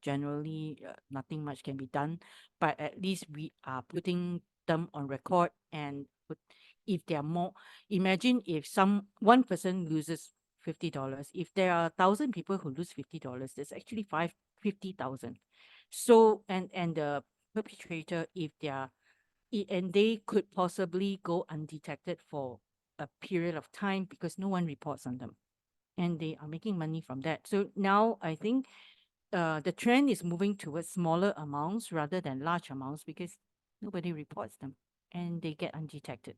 S1: generally nothing much can be done, but at least we are putting them on record. And if there are more, imagine if one person loses $50. If there are 1,000 people who lose $50, there's actually 50,000. So, and the perpetrator, if they are, and they could possibly go undetected for a period of time, because no one reports on them, and they are making money from that. So now I think the trend is moving towards smaller amounts rather than large amounts, because nobody reports them and they get undetected.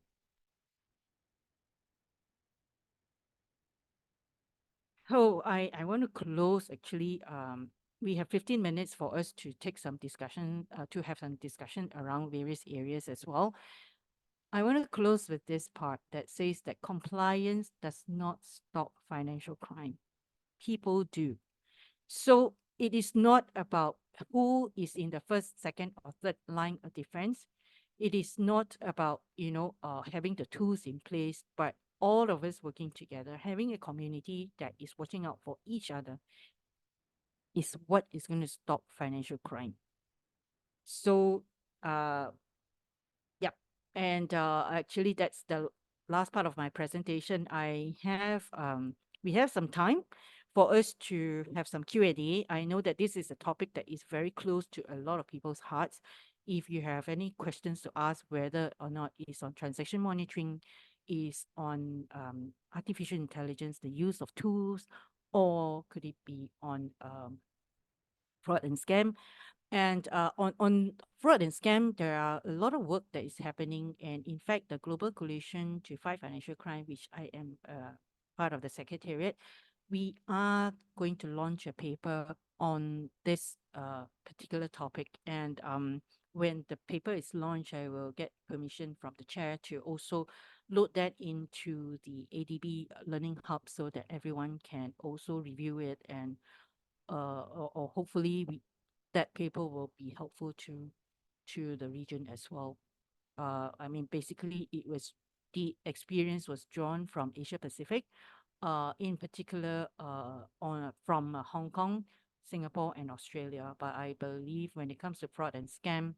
S1: So I want to close actually. We have 15 minutes for us to take some discussion, to have some discussion around various areas as well. I want to close with this part that says that compliance does not stop financial crime. People do. So it is not about who is in the first, second, or third line of defense. It is not about, having the tools in place, but all of us working together, having a community that is watching out for each other, is what is going to stop financial crime. So, yep. And actually, that's the last part of my presentation. We have some time for us to have some Q&A. I know that this is a topic that is very close to a lot of people's hearts. If you have any questions to ask, whether or not it's on transaction monitoring, is on artificial intelligence, the use of tools, or could it be on fraud and scam? And on fraud and scam, there are a lot of work that is happening. And in fact, the Global Coalition to Fight Financial Crime, which I am part of the secretariat, we are going to launch a paper on this particular topic. And when the paper is launched, I will get permission from the chair to also load that into the ADB Learning Hub, so that everyone can also review it, and or hopefully that paper will be helpful to the region as well. I mean, basically, the experience was drawn from Asia Pacific, in particular, from Hong Kong, Singapore, and Australia. But I believe when it comes to fraud and scam,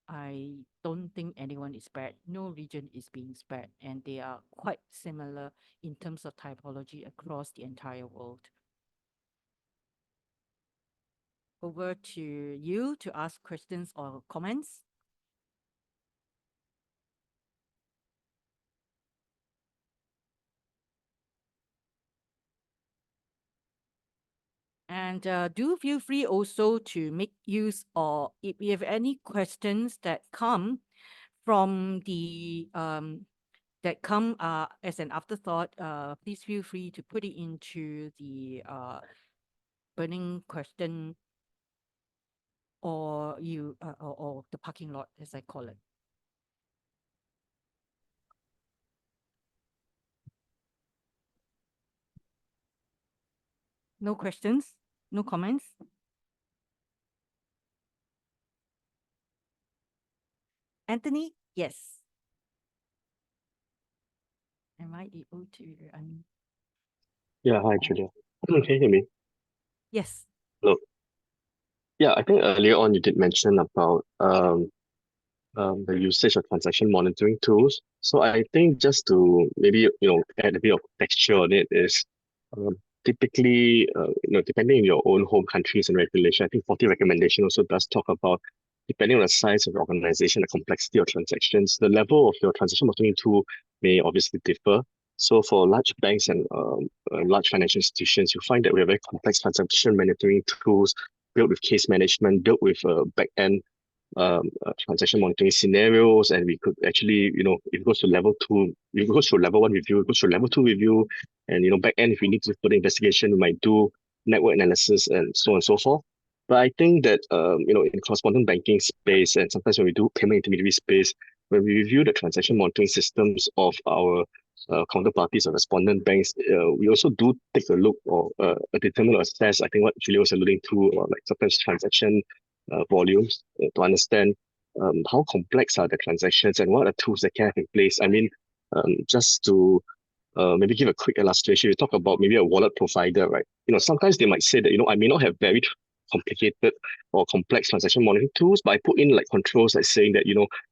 S1: I don't think anyone is spared. No region is being spared, and they are quite similar in terms of typology across the entire world. Over to you to ask questions or comments. And do feel free also to make use, or if you have any questions that come from the as an afterthought, please feel free to put it into the burning question, or or the parking lot, as I call it. No questions? No comments? Anthony? Yes. Am I able to
S2: Yeah, hi, Julia. Can you hear me?
S1: Yes.
S2: Hello. Yeah, I think earlier on you did mention about the usage of transaction monitoring tools. So I think just to maybe add a bit of texture on it is um, typically depending on your own home countries and regulation. I think 40 recommendation also does talk about depending on the size of your organization, the complexity of transactions, the level of your transaction monitoring tool may obviously differ. So for large banks and large financial institutions, you find that we have very complex transaction monitoring tools built with case management, built with back-end transaction monitoring scenarios, and we could actually, if it goes to level two, if it goes to level one review, it goes to level two review, and back end, if we need to do further investigation, we might do network analysis and so on and so forth. But I think that in correspondent banking space, and sometimes when we do payment intermediary space, when we review the transaction monitoring systems of our counterparties or respondent banks, we also do take a look or determine or assess, I think what Julia was alluding to, or like sometimes transaction volumes to understand how complex are the transactions and what are the tools that can have in place. I mean, just to maybe give a quick illustration, you talk about maybe a wallet provider, right? Sometimes they might say that, I may not have very complicated or complex transaction monitoring tools, but I put in like controls like saying that,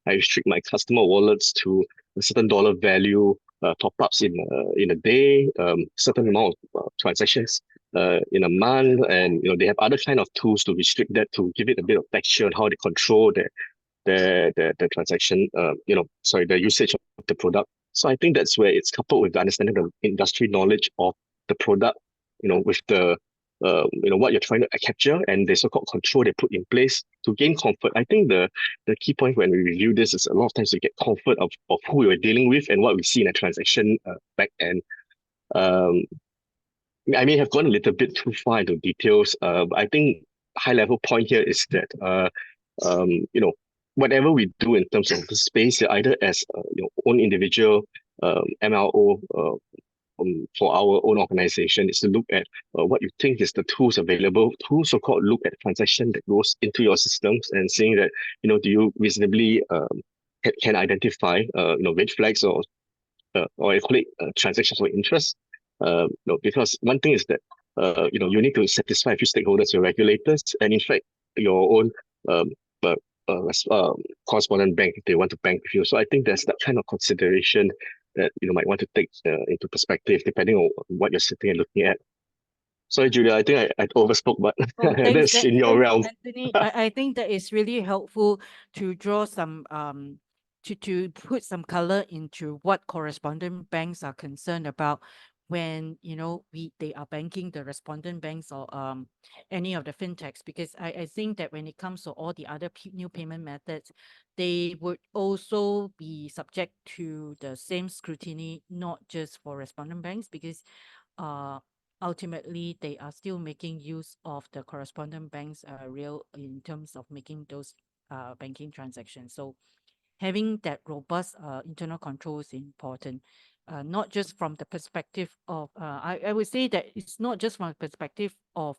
S2: I restrict my customer wallets to a certain dollar value, top ups in a day, certain amount of transactions in a month, and they have other kind of tools to restrict that, to give it a bit of texture on how they control the transaction, the usage of the product. So I think that's where it's coupled with the understanding of the industry knowledge of the product, with the what you're trying to capture and the so-called control they put in place to gain comfort. I think the key point when we review this is a lot of times we get comfort of who we're dealing with and what we see in a transaction back end. Um, I may have gone a little bit too far into details. But I think high level point here is that um, you know whatever we do in terms of the space, either as your own individual MLO for our own organization, is to look at what you think is the tools available, to so-called look at transaction that goes into your systems and seeing that do you reasonably can identify red flags or I call it transactions of interest. Because one thing is that you need to satisfy a few stakeholders, your regulators, and in fact your own um, uh, correspondent bank if they want to bank with you. So I think there's that kind of consideration that you might want to take into perspective depending on what you're sitting and looking at. Sorry, Julia, I think I overspoke, but
S1: Oh, thanks,
S2: that's in your
S1: thanks,
S2: realm.
S1: Anthony. I think that is really helpful to draw some to put some color into what correspondent banks are concerned about when they are banking the respondent banks or any of the fintechs, because I think that when it comes to all the other new payment methods, they would also be subject to the same scrutiny, not just for respondent banks, because uh ultimately they are still making use of the correspondent banks real in terms of making those banking transactions. So having that robust internal control is important, not just from the perspective of I would say that it's not just from the perspective of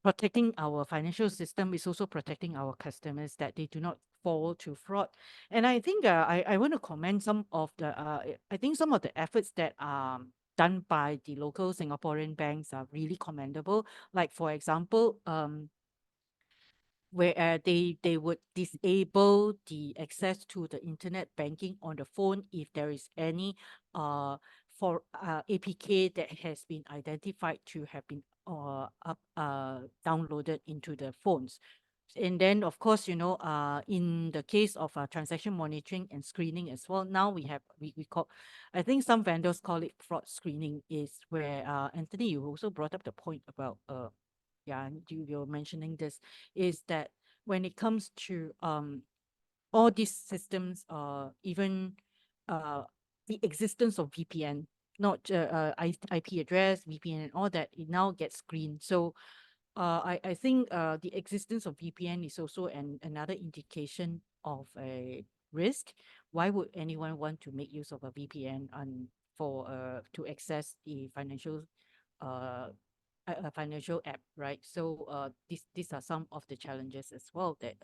S1: protecting our financial system, is also protecting our customers, that they do not fall to fraud. And I think I want to commend some of the I think some of the efforts that are done by the local Singaporean banks are really commendable. Like for example, where they would disable the access to the internet banking on the phone if there is any for APK that has been identified to have been downloaded into the phones. And then of course, in the case of transaction monitoring and screening as well, now we call, I think some vendors call it fraud screening, is where Anthony, you also brought up the point about yeah, and you're mentioning this, is that when it comes to all these systems, even the existence of VPN, not IP address, VPN, and all that. It now gets screened. So I think the existence of VPN is also another indication of a risk. Why would anyone want to make use of a VPN for to access the uh financial app, right? So these are some of the challenges as well that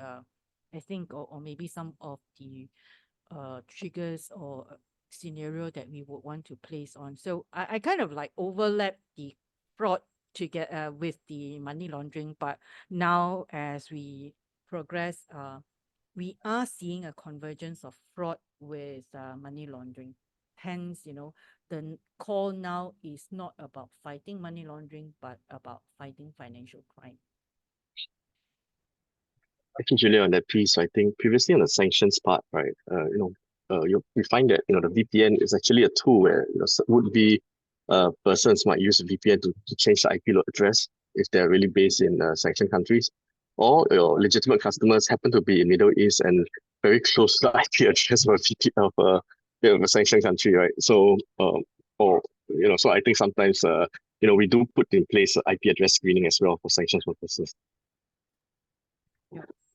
S1: I think, or maybe some of the triggers or scenario that we would want to place on. So I kind of like overlap the fraud to get with the money laundering, but now as we progress, we are seeing a convergence of fraud with money laundering. Hence, the call now is not about fighting money laundering, but about fighting financial crime.
S2: I think Julia on that piece. I think previously on the sanctions part, right? We find that the VPN is actually a tool where would-be persons might use a VPN to change the IP address if they're really based in sanctioned countries, or your legitimate customers happen to be in Middle East and very close to the IP address of a sanctioned country, right? So so I think sometimes we do put in place IP address screening as well for sanctions purposes.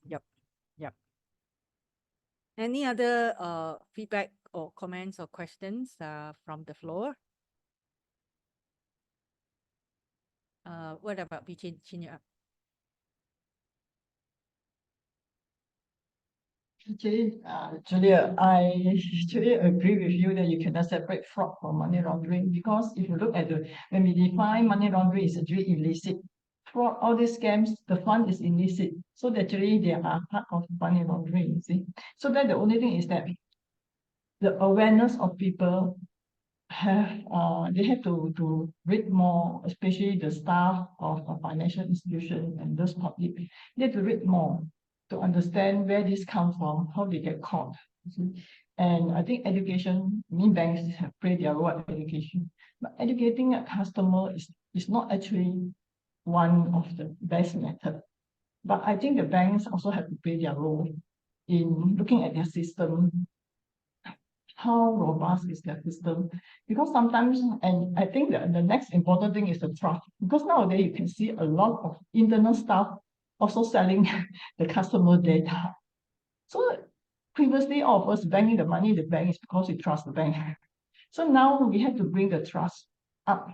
S1: Yep. Any other feedback or comments or questions from the floor? What about Chinya?
S3: Julia, I actually agree with you that you cannot separate fraud from money laundering, because if you look at when we define money laundering, it's actually illicit. Fraud, all these scams, the fund is illicit. So actually they are part of money laundering, you see. So that the only thing is that the awareness of people they have to read more, especially the staff of a financial institution and those public. They have to read more to understand where this comes from, how they get caught. And I think education, banks have played their role in education. But educating a customer is not actually one of the best method. But I think the banks also have to play their role in looking at their system, how robust is their system, because sometimes, and I think that the next important thing is the trust, because nowadays you can see a lot of internal staff also selling the customer data. So previously all of us banking the money in the bank is because we trust the bank. So now we have to bring the trust up,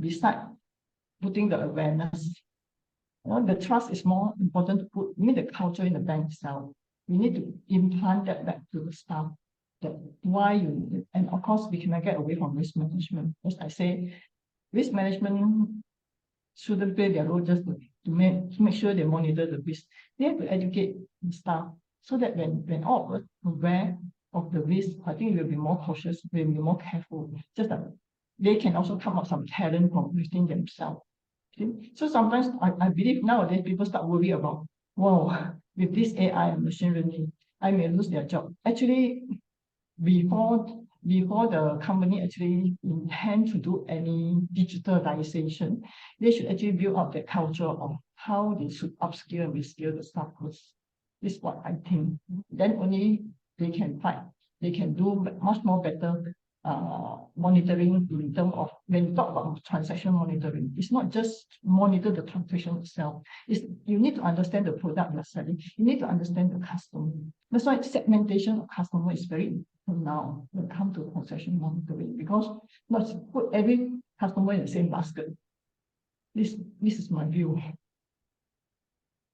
S3: beside putting the awareness. The trust is more important to put, the culture in the bank itself. We need to implant that back to the staff. Why you, and of course we cannot get away from risk management. As I say, risk management shouldn't play their role just to make sure they monitor the risk. They have to educate the staff so that when all of us are aware of the risk, I think we'll be more cautious, we'll be more careful. Just that they can also come up some talent from within themselves. Okay? So sometimes I believe nowadays people start worry about, wow, with this AI and machine learning, I may lose their job. Actually, before the company actually intend to do any digitalization, they should actually build up the culture of how they should upskill and reskill the staff first. This is what I think. Then only they can fight. They can do much more better monitoring in terms of, when you talk about transaction monitoring, it's not just monitor the transaction itself. You need to understand the product you're selling. You need to understand the customer. That's why segmentation of customer is very important now when it comes to transaction monitoring, because not put every customer in the same basket. This is my view.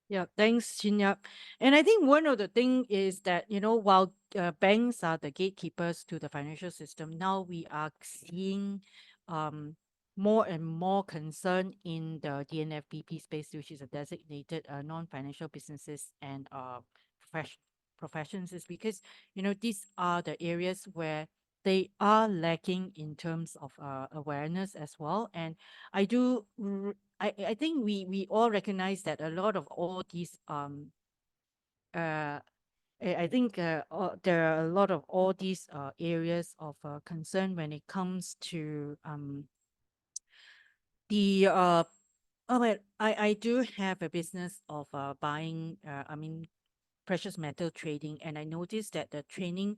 S1: Yeah, thanks, Chinya. And I think one of the thing is that, while banks are the gatekeepers to the financial system, now we are seeing more and more concern in the DNFBP space, which is a designated non-financial businesses and professions, is because, these are the areas where they are lacking in terms of awareness as well. And I do I think we all recognize that a lot of all these I think there are a lot of all these areas of concern when it comes to the I do have a business of buying precious metal trading, and I noticed that the training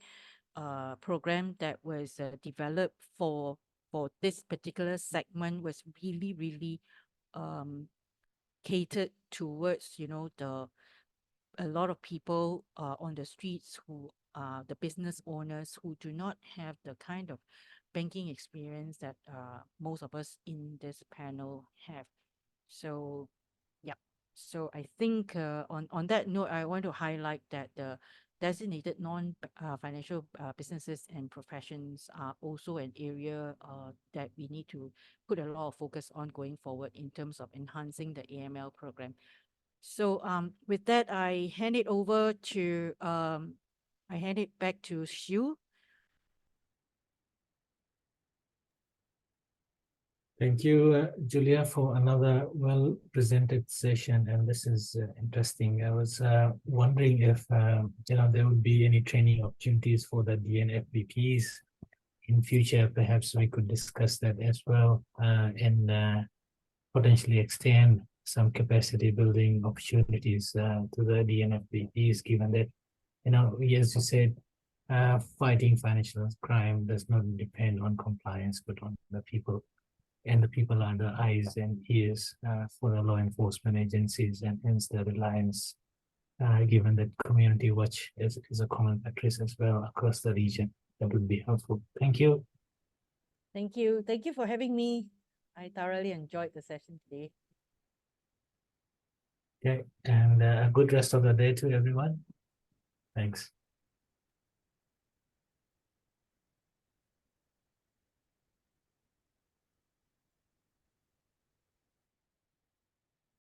S1: program that was developed for this particular segment was really catered towards, you know, a lot of people on the streets who are the business owners who do not have the kind of banking experience that most of us in this panel have. So, yeah. So I think on that note, I want to highlight that the designated non-financial businesses and professions are also an area that we need to put a lot of focus on going forward in terms of enhancing the AML program. So with that, I hand it back to Xiu.
S4: Thank you, Julia, for another well-presented session, and this is interesting. I was wondering if there would be any training opportunities for the DNFBPs in future. Perhaps we could discuss that as well, and potentially extend some capacity building opportunities to the DNFBPs, given that, as you said, fighting financial crime does not depend on compliance, but on the people. And the people are the eyes and ears for the law enforcement agencies, and hence the reliance, given that community watch is a common practice as well across the region. That would be helpful. Thank you.
S1: Thank you. Thank you for having me. I thoroughly enjoyed the session today.
S4: Okay, and a good rest of the day to everyone. Thanks.